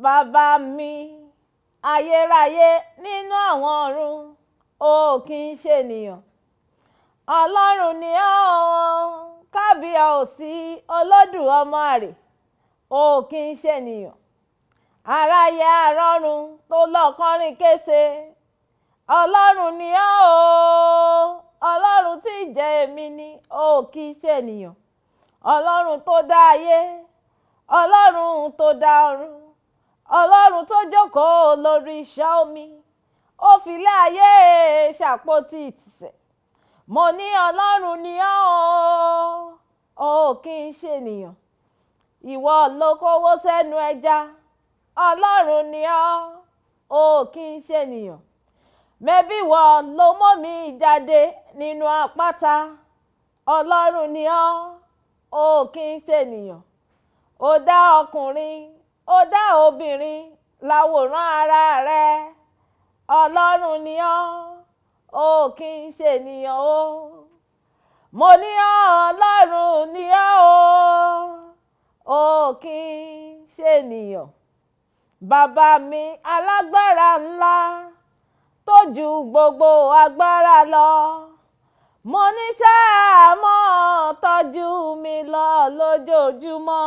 bàbá mi ayérayé nínú àwọn ọ̀run, o kì í ṣènìyàn. Ọlọ́run ni ọ́, kábíyèsí Olódùmarè, o kì í ṣènìyàn. Aráyé àrọ́run tó lọ́kọ́rin kése, Ọlọ́run ni ọ́ o, Ọlọ́run tí jẹ́ èmi ni, o kì í ṣènìyàn. Ọlọ́run tó dá ayé, Ọlọ́run tó dá ọ̀run, Ọlọ́run tó jókòó lórí ìṣàn omi, ó filé ayé ṣàpótí ìtìsẹ̀. Mo ní Ọlọ́run ni ọ́ o kì í ṣènìyàn. Ìwọ ló kówó sẹ́nu ẹja, Ọlọ́run ni ọ́ o kì í ṣènìyàn. Mẹ́bí ìwọ ló mú mi jáde nínú àpáta, Ọlọ́run ni ọ́ o kì í ṣènìyàn. Ó dá ọkùnrin, ó dá obìnrin láwòrán ara rẹ, Ọlọ́run ni ọ́ o kì í ṣènìyàn o. Mo ní Ọlọ́run ni ọ́ o kì í ṣènìyàn. Bàbá mi alágbára ńlá tó ju gbogbo agbára lọ, mo ní ṣáà mọ́ tọ́jú mi lọ lójoojúmọ́.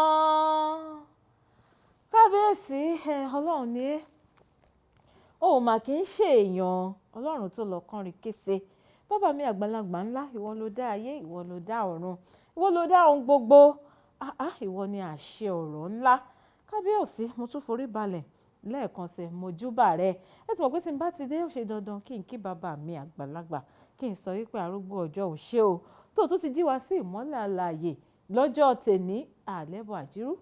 Kábíyèsí Ọlọ́run ni ẹ́, o mà kì í ṣe èèyàn. Ọlọ́run tó lọ kọrin kése, bàbá mi àgbàlagbà ńlá, ìwọ ló dá ayé, ìwọ ló dá ọ̀run, ìwọ ló dá ohun gbogbo. Ìwọ ni àṣẹ ọ̀rọ̀ ńlá. Kábíyèsí, mo tún forí balẹ̀ lẹ́ẹ̀kan sí mojúbà rẹ. Ẹ ti mọ̀ pé tí n bá ti dé ó ṣe dandan kí n kí bàbá mi àgbàlagbà, kí n sọ wípé arúgbó ọjọ́ ò ṣe o, tó tún ti jí wa sí ìmọ́lẹ̀ alààyè lọ́jọ́ tèní. Àlẹ́bọ̀ àjírú,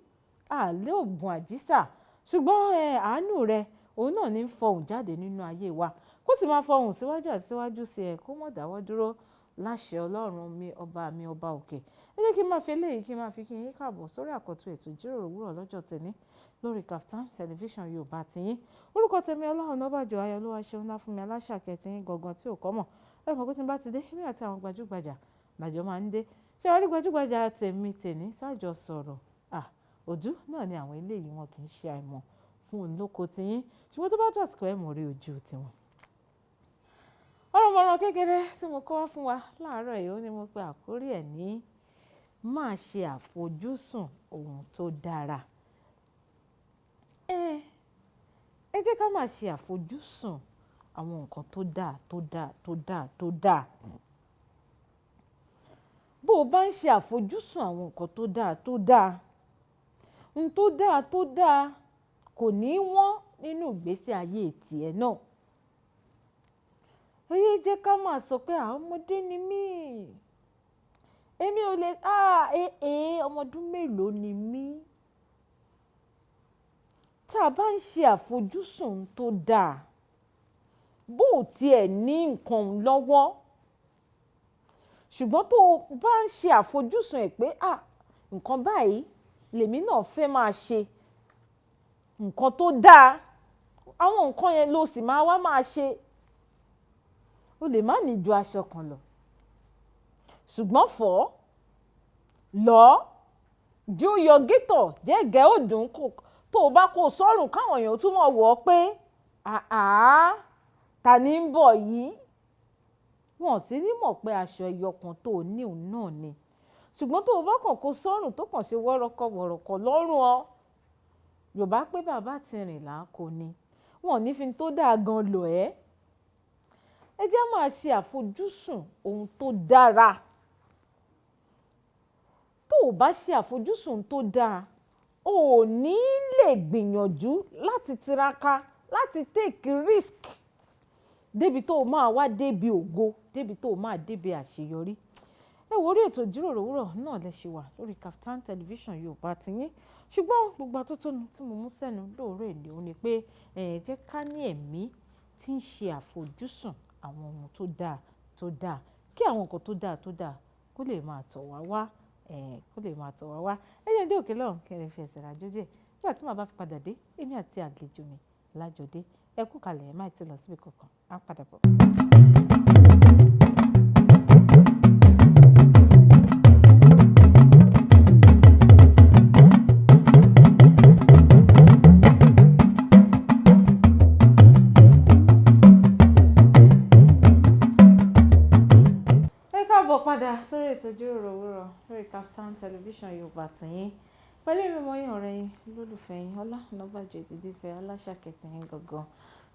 àlẹ́ ògùn àjísà, ṣùgbọ́n àánú rẹ òun náà ní ń fọhùn jáde nínú ayé wa, kó sì máa fọhùn síwájú àti síwájú sí ẹ, kó mọ̀ dáwọ́ dúró láṣẹ Ọlọ́run mi ọba òkè. Ẹ jẹ́ kí n máa fi eléyìí kí n máa fi kí yín káàbọ̀ sórí àkọ́tún ètò ìjíròrò òwúrọ̀ lọ́jọ́ tèní lórí Kaftan television Yorùbá tiyín. Orúkọ tèmi Ọlá Ọ̀nàbàjọ́ Ayọ̀olúwa ṣeun ńlá fún mi aláṣàkẹ́ tiyín gangan tí ò kọ́ mọ̀. Ẹ mọ̀ pé tí n bá ti dé, èmi àti àwọn gbajúgbajà làjọ máa ń dé. Ṣé orí gbajúgbajà tèmi tèní sájọ sọ̀rọ̀? Ojú náà ni àwọn eléyìí, wọn kì í ṣe àìmọ̀ fún olóko tiyín, ṣùgbọ́n tó bá tó àsìkò ẹ̀ mọ̀ rí ojú tiwọn. Ọ̀rọ̀ mọ̀ràn kékeré tí mo kọ́ wá fún wa láàárọ̀ yìí, ó ní mo pe àkórí ẹ̀ ní máa ṣe àfojúsùn ohun tó dára. Ẹ jẹ́ ká máa ṣe àfojúsùn àwọn nǹkan tó dáa. Bó o bá ń ṣe àfojúsùn àwọn nǹkan tó dáa kò ní wọ́n nínú ìgbésí ayé tiẹ̀ náà. Ẹ jẹ́ ká máa sọ pé ọmọdé ni mí, èmi ò lè ọmọ ọdún mélòó ni mí. Tá a bá ń ṣe àfojúsùn tó dáa, bó o tiẹ̀ ní nǹkan lọ́wọ́, ṣùgbọ́n tó o bá ń ṣe àfojúsùn ẹ̀ pé nǹkan báyìí lèmi náà fẹ́ máa ṣe, nǹkan tó dáa, àwọn nǹkan yẹn ló sì máa ṣe. O lè má ní ju aṣọ kan lọ, ṣùgbọ́n ju yọgítọ̀ jẹ́gẹ́ òdùn tó o bá kó sọ́rùn káwọn èèyàn tún mọ̀ wọ́ pé ta ni ń bọ̀ yìí. Wọn sì ní mọ̀ pé aṣọ ẹyọ kan tó o ní òun náà ni, ṣùgbọ́n tó o bá kàn kó sọ́rùn tó kàn ṣe wọ́rọ́kọ́ lọ́rùn ọ. Yorùbá pé bàbá ti rìn láàkó ni, wọn ò ní fi tó dáa gan lò ẹ́. Ẹ jẹ́ máa ṣe àfojúsùn ohun tó dára. Tó o bá ṣe àfojúsùn tó dáa, o ò ní lè gbìyànjú láti tiraka, láti take risk débi tó o máa wá débi ògo, débi tó o máa débi àṣeyọrí. Ẹ wo orí ètò ìjíròrò òwúrọ̀ náà lẹ ṣe wà lórí Kaftan television Yorùbá tiyín, ṣùgbọ́n gbogbo atótónu tí mo mú sẹ́nu lóòrè ni ó ní pé jẹ́ ká ní ẹ̀mí tí ń ṣe àfojúsùn àwọn ohun tó dáa kí àwọn nǹkan tó dáa kó lè máa tọ̀ wá wá. Ẹ jẹ́ dé òkè lọ́hùn kí ẹ fi ẹsẹ̀ rajó díẹ̀. Nígbà tí màá bá fi padà dé, èmi àti àlejò mi lájọ dé. Ẹ kú kalẹ̀, ẹ má ti lọ síbi kankan, á padà bọ̀. ètò ìjíròrò òwúrọ̀ lórí Kaftan television Yorùbá tìyín pẹ̀lú ìrìnmọ̀ yín ọ̀rẹ́ yín lólùfẹ́ yín Ọlá Ọ̀nàbàjọ́ ìdídífẹ́ Ọláṣàkẹ́tì yín gangan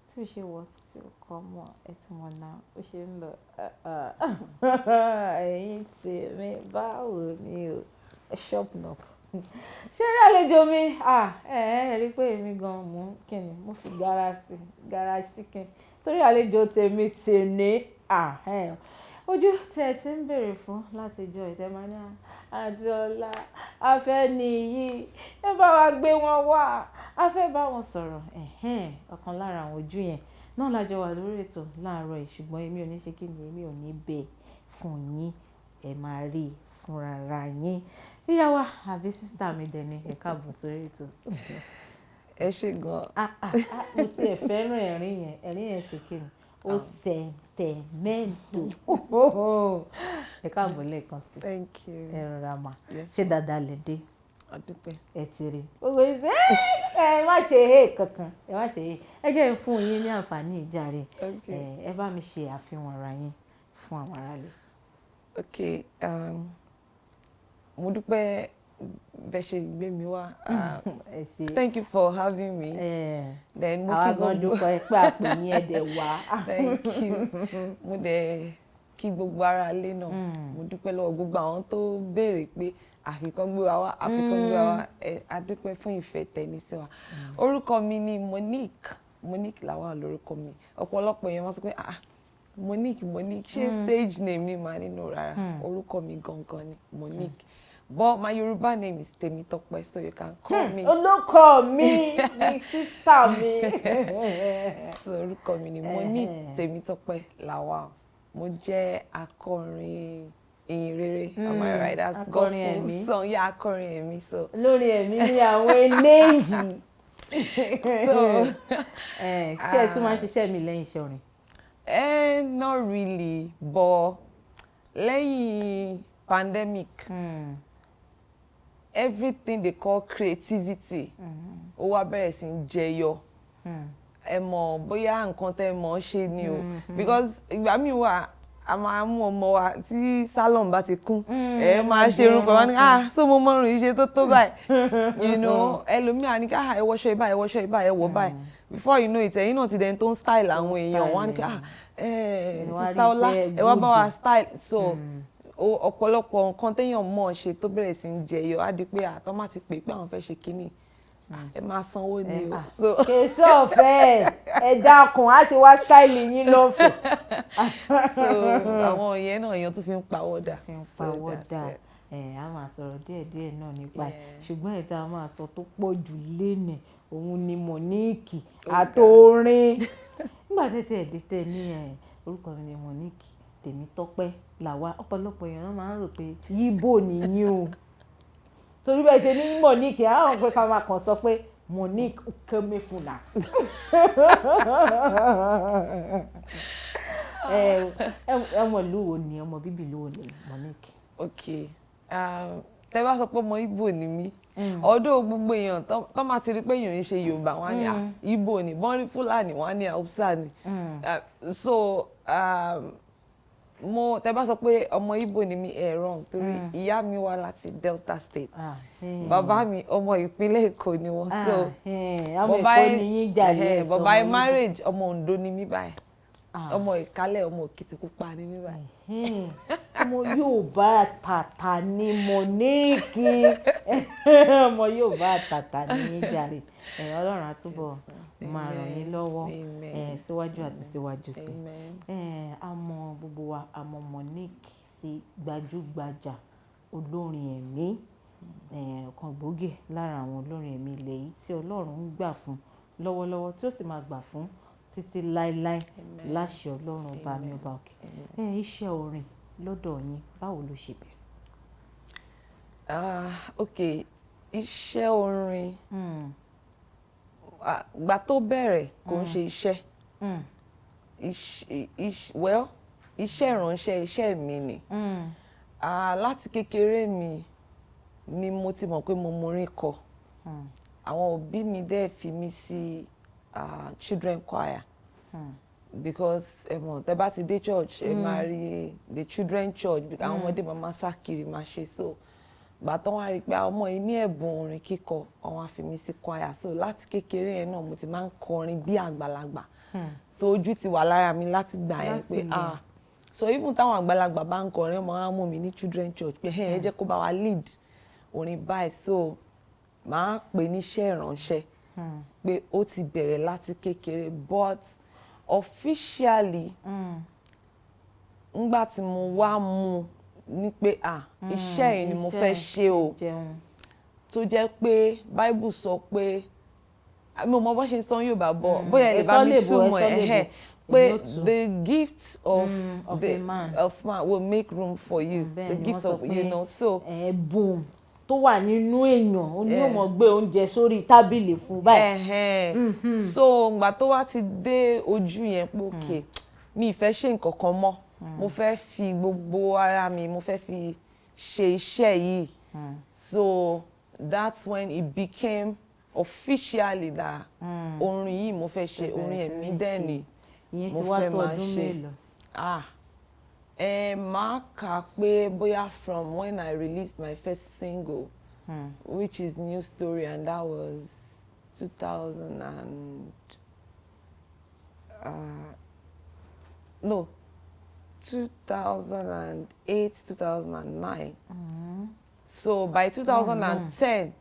tí ó ṣe wọ́ títí ó kọ́ mọ́ ẹ̀tùmọ̀ náà ó ṣe ń lọ ẹ̀yìn tèmi báwo ni o ṣọ́ọ̀bù náà ṣé rí àlejò mi rí pé èmi gan mú kíni mo fi gara chicken torí àlejò tèmi tèmi ojú tí ẹ ti ń béèrè fún láti ìjọ ìtẹ́mánìá àti ọlá a fẹ́ nìyí ẹ bá wa gbé wọn wá a fẹ́ bá wọn sọ̀rọ̀ ọ̀kan lára àwọn ojú yẹn náà lájọ wà lórí ètò láàárọ̀ yìí ṣùgbọ́n èmi ò ní ṣe kí ni èmi ò ní bẹ̀ fún yín ẹ máa rí i fúnra yín ìyá wa àbí sísítà mi dẹ̀ ni ẹ káàbọ̀ sórí ètò. Ẹ ṣé gan. Mo ti ẹ̀ fẹ́ràn ẹ̀rín yẹn ṣe kí ni ó sẹ̀ǹtẹ̀mẹ́ǹtò ẹ káàbọ̀ lẹ́ẹ̀kan sí. Thank you. ẹ rọra mà ṣé dáadáa lè dé Adúpẹ́. ẹ ti rí gbogbo ìṣe ẹ má ṣe é kankan ẹ má ṣe é ẹ jẹ́ fún yín ní àǹfààní ìjàre ẹ bá mi ṣe àfihàn ara yín fún àwọn aráàlú. Okay, mo dúpẹ́ bẹ́ ṣe gbé mi wá. Thank you for having me. Then mo kí gbogbo àwọn dúpẹ́ pé àpè yín ẹ dẹ̀ wá. Thank you. Mo dẹ̀ kí gbogbo ara ilé náà. Mo dúpẹ́ lọ́wọ́ gbogbo àwọn tó béèrè pé àfikún gbé wa wá a dúpẹ́ fún ìfẹ́ tẹ̀lé sí wa. Orúkọ mi ni Monique Lawal lórúkọ mi. Ọ̀pọ̀lọpọ̀ èèyàn máa sọ pé Monique ṣé stage name ni màá nínú rárá orúkọ mi gangan ni Monique. But my Yoruba name is Temitope, so you can call me. Olóko mi ni sister mi. So orúkọ mi ni Monique Temitope Lawal. Mo jẹ́ akọrin ìyìn rere. Am I right? That's gospel song. Yeah, akọrin ẹ̀mí. So lórí ẹ̀mí ni àwọn eléyìí. So ṣé ẹ tún máa ń ṣiṣẹ́ mi lẹ́yìn iṣẹ́ orin? Not really, but lẹ́yìn pandemic. Everything they call creativity ó wá bẹ̀rẹ̀ sí ń jẹyọ ẹ mọ̀ bóyá nǹkan tẹ́ mọ̀ ṣe ni o because ìgbà míì wà a máa mú ọmọ wa tí salon bá ti kún ẹ máa ṣe irun pẹ̀lú ní so mo mọ irun yìí ṣe tó báyìí ẹlòmíà ní ẹ wọṣọ ibà ẹ wọṣọ ibà ẹ wọ báyìí before you know it ẹ̀yin náà ti dẹni tó ń style àwọn èèyàn wọn ní sista Ọlá ẹ wá bá wa style so ọ̀pọ̀lọpọ̀ nǹkan téèyàn mọ̀ ṣe tó bẹ̀rẹ̀ sí ń jẹyọ á di pé àtọ́ má ti pè pé àwọn fẹ́ ṣe kínní ẹ máa sanwó ni o. kèsì ọ̀fẹ́ ẹ dákun á ti wá stáìlì yín lọ́fẹ̀ẹ́. so àwọn yẹn náà èèyàn tún fi ń pawọ́ dà. A máa sọ̀rọ̀ díẹ̀díẹ̀ náà nípa ẹ̀ ṣùgbọ́n ìta máa sọ tó pọ̀ jù lénìí òun ni Monique àtòrin nígbà tẹ́tí ẹ̀dẹ́tẹ̀ ní orúkọ mi ni Monique Temitope Lawal ọ̀pọ̀lọpọ̀ èèyàn náà máa ń rò pé yíbò nìyí o torí bẹ́ẹ̀ ṣe ní Monique àwọn pé ká máa kàn sọ pé Monique Ukemefuna ọmọ ìlú wo ni ọmọ bíbí ìlú wo ni Monique. Okay, tẹ́ bá sọ pé ọmọ Ìgbò ni mí ọ̀dọ̀ gbogbo èèyàn tó máa ti rí pé èèyàn ń ṣe Yorùbá wọn ní Ìgbò ni bọ́n rí Fúlàní wọn ní Haúsá ni so tẹ́ bá sọ pé ọmọ Ìgbò ni mí wrong torí ìyá mi wá láti Delta State bàbá mi ọmọ ìpínlẹ̀ Èkó ni wọ́n so bàbá ẹ marriage ọmọ Oǹdó ni mí báyìí ọmọ Ìkálẹ̀ ọmọ Òkìtìpupa ni mí báyìí. ọmọ Yorùbá àtàtà ni Monique ọmọ Yorùbá àtàtà ni jàre Ọlọ́run á túbọ̀ máa ràn yín lọ́wọ́ síwájú àti síwájú sí àmọ́ gbogbo wa àmọ́ Monique sí gbajúgbajà olórin ẹ̀mí ọ̀kan gbòógì lára àwọn olórin ẹ̀mí ilẹ̀ yìí tí Ọlọ́run ń gbà fún lọ́wọ́lọ́wọ́ tí ó sì máa gbà fún títí láéláé láṣẹ Ọlọ́run ọba mi ọba òkè. Iṣẹ́ orin lọ́dọ̀ yín báwo ló ṣe bẹ̀rẹ̀? Okay, iṣẹ́ orin gbà tó bẹ̀rẹ̀ kò ń ṣe iṣẹ́ iṣẹ́ ìránṣẹ́ iṣẹ́ mi ni láti kékeré mi ni mo ti mọ̀ pé mo morin kọ àwọn òbí mi dẹ̀ fi mí sí children choir because tẹ́ bá ti dé church ẹ máa rí the children church àwọn ọmọdé máa sá kiri máa ṣe so gbàtàn wá rí i pé ọmọ yìí ní ẹ̀bùn orin kíkọ àwọn àfi mi sí choir so láti kékeré yẹn náà mo ti máa ń kọrin bí àgbàlagbà so ojú ti wà lára mi láti gbà yẹn pé so even táwọn àgbàlagbà bá ń kọrin ọmọ wa mú mi ní children church pé ẹ jẹ́ kó bá wa lead orin báyìí so màá pè níṣẹ́ ìránṣẹ́ pé ó ti bẹ̀rẹ̀ láti kékeré but officially ngbà tí mo wá mú ní pé iṣẹ́ yìí ni mo fẹ́ ṣe o tó jẹ́ pé Bible sọ pé mi ò mọ bó ṣe sọ Yorùbá bọ̀ bóyá ẹ lè bá mi túmọ̀ ẹ̀ pé the gift of man will make room for you the gift of so. Ẹ̀bùn tó wà nínú èèyàn ó ní òmò gbé oúnjẹ sórí tábìlì fún báyìí. So ìgbà tó wá ti dé ojú yẹn pé òkè mi ì fẹ́ ṣe nǹkan kan mọ́ mo fẹ́ fi gbogbo ara mi mo fẹ́ fi ṣe iṣẹ́ yìí so that's when it became officially that orin yìí mo fẹ́ ṣe orin ẹ̀mí dẹ́ni mo fẹ́ máa ṣe máa kà pé bóyá from when I released my first single which is New Story and that was 2008, 2009. So by 2010,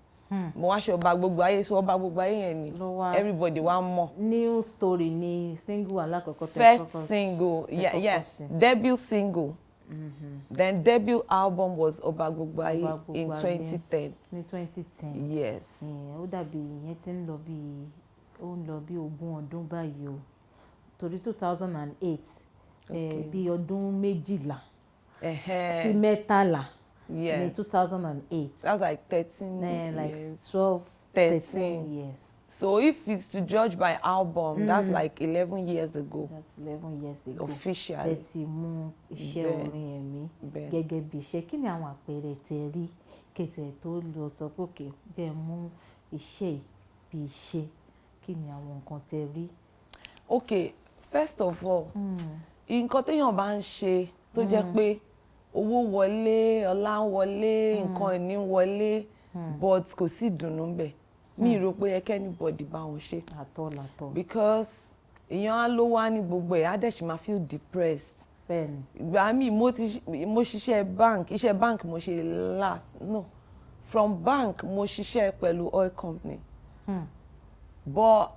mo wá ṣe Ọba Gbogbo Ayé so Ọba Gbogbo Ayé yẹn ni everybody wá mọ̀. New Story ni single alákọ̀ọ́kọ́ tẹ́ first single yeah debut single. Then debut album was Ọba Gbogbo Ayé in 2010. Ní 2010. Yes. Ó dàbí ìyẹn tí ń lọ bí 20 ọdún báyìí o torí 2008 bí ọdún 12 sí 13 ní 2008. That's like 13 like years. 12, 13 years. So if it's to judge by album, that's like 11 years ago. That's 11 years ago. Officially. Tẹ́ ti mú iṣẹ́ orin ẹ̀mí gẹ́gẹ́ bí iṣẹ́. Kí ni àwọn àpẹẹrẹ tẹ́ rí kẹsẹ̀ tó lọ sọ pé òkè jẹ́ mú iṣẹ́ bí iṣẹ́? Kí ni àwọn nǹkan tẹ́ rí? Okay, first of all, nǹkan téèyàn bá ń ṣe tó jẹ́ pé owó wọlé, ọlá ń wọlé, nǹkan ìní ń wọlé, but kò sí ìdùnnú ńbẹ̀. Mi rò pé yẹ kẹ́nibọ̀dì bá wọn ṣe. Àtọ̀. Because èèyàn á ló wá ní gbogbo ẹ̀ á dẹ̀ ṣì máa feel depressed. Bẹ́ẹ̀ni. Ìgbà míì mo ṣiṣẹ́ bank, iṣẹ́ bank mo ṣe last no from bank mo ṣiṣẹ́ pẹ̀lú oil company. But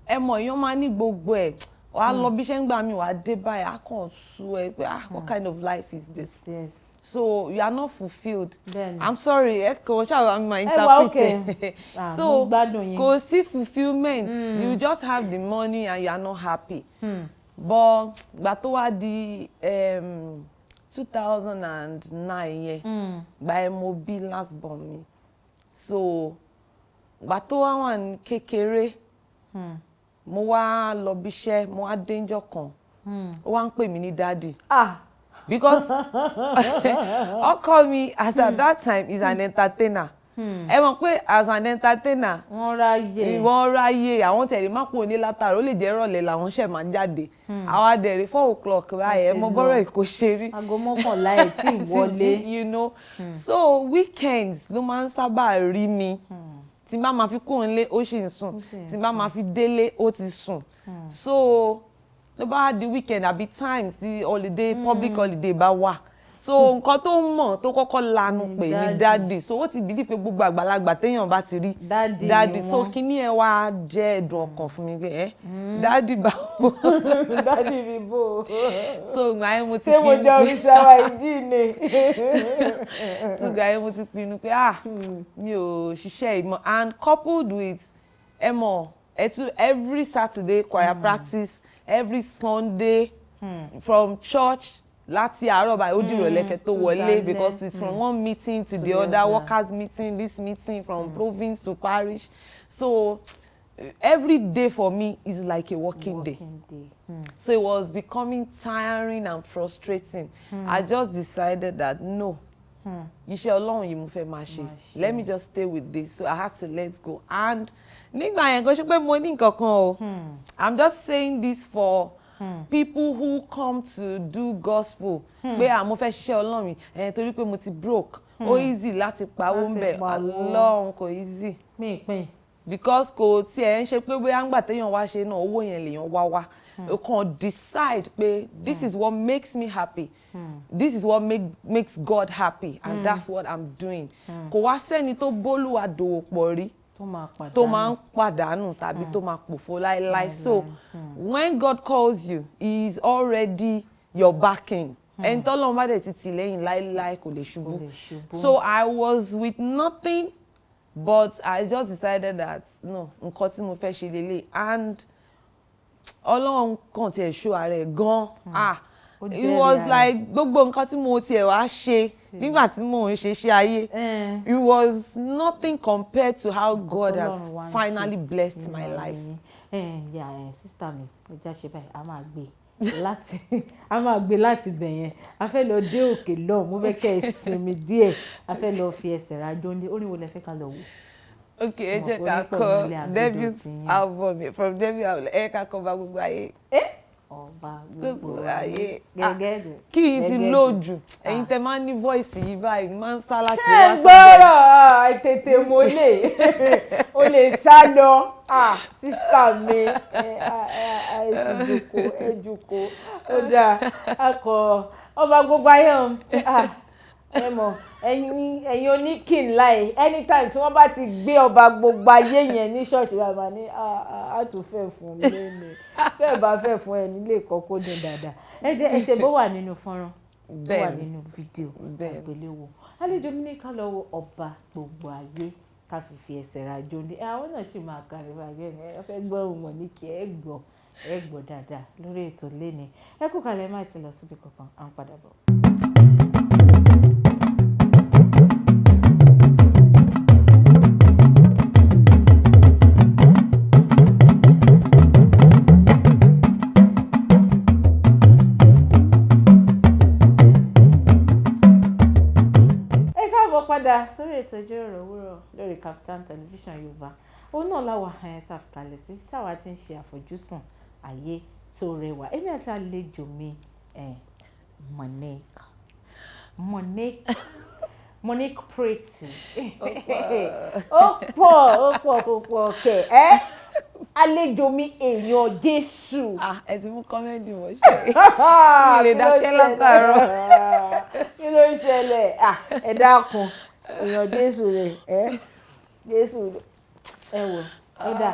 ẹ mọ̀ èèyàn máa ní gbogbo ẹ̀ wàá lọ bí iṣẹ́ ń gbà mí wàá dé báyìí á kàn sú ẹ pé what kind of life is this? Yes. So you are not fulfilled. Bẹ́ẹ̀ni. I'm sorry kò ṣáà máa interpret. So kò sí fulfilment. You just have the money and you are not happy. But gbà tó wá di 2009 yẹn gbà ẹ mo bí last born mi. So gbà tó wá wà ní kékeré mo wá lọ bí iṣẹ́ mo wá déńjọ́ kan ó wá ń pè mí ní daddy. Because ọkọ mi as at that time is an entertainer. Ẹ mọ̀ pé as an entertainer wọ́n ráyè àwọn tẹ̀lé má pò ní látàrí ó lè jẹ́ ìrọ̀lẹ́ làwọn ṣẹ̀ máa ń jáde àwa dẹ̀rẹ̀ 4 o'clock báyìí ẹ mọ bọ́rọ̀ èkó ṣe rí aago 11 ẹ̀ tí ì wọlé you know so weekends ló máa ń sábà rí mi tí n bá máa fi kúrò nílé ó sì ń sùn tí n bá máa fi délé ó ti sùn so ló bá di weekend àbí times tí holiday public holiday bá wà so nǹkan tó mọ̀ tó kọ́kọ́ lanu pè ní dáàdì so ó ti bìdí pé gbogbo àgbàlagbà téèyàn bá ti rí dáàdì so kíní ẹ wá jẹ́ ẹ̀dùn ọkàn fún mi pé dáàdì báwo dáàdì mi bò so ìgbà yẹn mo ti pinnu pé ṣé mo jẹ́ oríṣiríṣi ìdí ni so ìgbà yẹn mo ti pinnu pé mi ò ṣiṣẹ́ ìmọ̀ and coupled with ẹ mọ̀ every Saturday choir practice every Sunday from church láti àárọ̀ báyìí ó dìrò lẹ́kẹ̀ tó wọlé because it's from one meeting to the other workers meeting this meeting from province to parish so every day for me is like a working day. So it was becoming tiring and frustrating. I just decided that no iṣẹ́ Ọlọ́run yìí mo fẹ́ máa ṣe let me just stay with this so I had to let go and nígbà yẹn kò ṣe pé mo ní nǹkan kan o I'm just saying this for people who come to do gospel pé mo fẹ́ ṣiṣẹ́ Ọlọ́run torí pé mo ti broke ó easy láti pawó ń bẹ̀ Ọlọ́run kò easy because kò tiẹ̀ ń ṣe pé bóyá ń gbà téèyàn wá ṣe náà owó yẹn lèèyàn wá o kàn decide pé this is what makes me happy this is what makes God happy and that's what I'm doing kò wá sẹ́ni tó bólúwa dòwò pọ̀ rí tó máa ń pàdánù tàbí tó máa pòfo láéláé so when God calls you he is already your backing ẹni tọ́lọ́run bá dẹ̀ ti tì lẹ́yìn láéláé kò lè ṣubú so I was with nothing but I just decided that no nǹkan tí mo fẹ́ ṣe lélẹ̀ and Ọlọ́run kàn tiẹ̀ show ara ẹ̀ gan it was like gbogbo nǹkan tí mo tiẹ̀ wá ṣe nígbà tí mo ń ṣe ayé it was nothing compared to how God has finally blessed my life. Sister mi ẹja ṣe báyìí a máa gbé láti bẹ̀ yẹn a fẹ́ lọ dé òkè lọ́hùn mo fẹ́ kẹ́ ẹ sinmi díẹ̀ a fẹ́ lọ fi ẹsẹ̀ rájọ́ ní orin wo lẹ fẹ́ ká lọ wò. Okay, ẹ jẹ́ ká kọ debut album from debut album ẹ ká kọ Ọba Gbogbo Ayé. Ọba Gbogbo Ayé gẹ́gẹ́ kí n ti lójú ẹ̀yin tẹ́ máa ń ní voice yìí báyìí máa ń sá láti wá sí gbọ́rọ̀ tètè mo lè o lè sá lọ sísá mi ẹ jùkọ́ ó dáa akọ Ọba Gbogbo Ayé ẹ mọ̀ ẹ̀yin oníkìn láì anytime tí wọ́n bá ti gbé Ọba Gbogbo Ayé yẹn ní ṣọ́ọ̀ṣì bàbá ní a tún fẹ́ fún mi lẹ́nu fẹ́ẹ̀ bá fẹ́ fún ẹ nílé ìkọ́kọ́ dùn dáadáa ẹ ṣe bó wà nínú fọ́nrán bó wà nínú fídíò àgbéléwò àlejò mi ní ká lọ wo Ọba Gbogbo Ayé ká fi ẹsẹ̀ rajò ní àwọn náà sì máa kárí bàgẹ́ ni ẹ fẹ́ gbọ́ ohun mọ̀ ní kí ẹ gbọ́ dáadáa lórí ètò lẹ́ni ẹ kú kalẹ̀ má ti lọ síbi kankan à ń padà bọ̀. Padà sórí ètò ìjíròrò òwúrọ̀ lórí Kaftan television Yorùbá òun náà láwa tá a fi kalẹ̀ sí táwa ti ń ṣe àfojúsùn ayé tó rẹwà èmi àti àlejò mi Monique Pretty ó pọ̀ kẹ̀ àlejò mi èèyàn Jésù. Ẹ ti mú kọ́mẹ́dì wọ́n ṣe mi lè dákẹ́ látàárọ̀. Kí ló ń ṣẹlẹ̀ ẹ dákun èèyàn Jésù rẹ̀ Jésù ẹ wò ó dà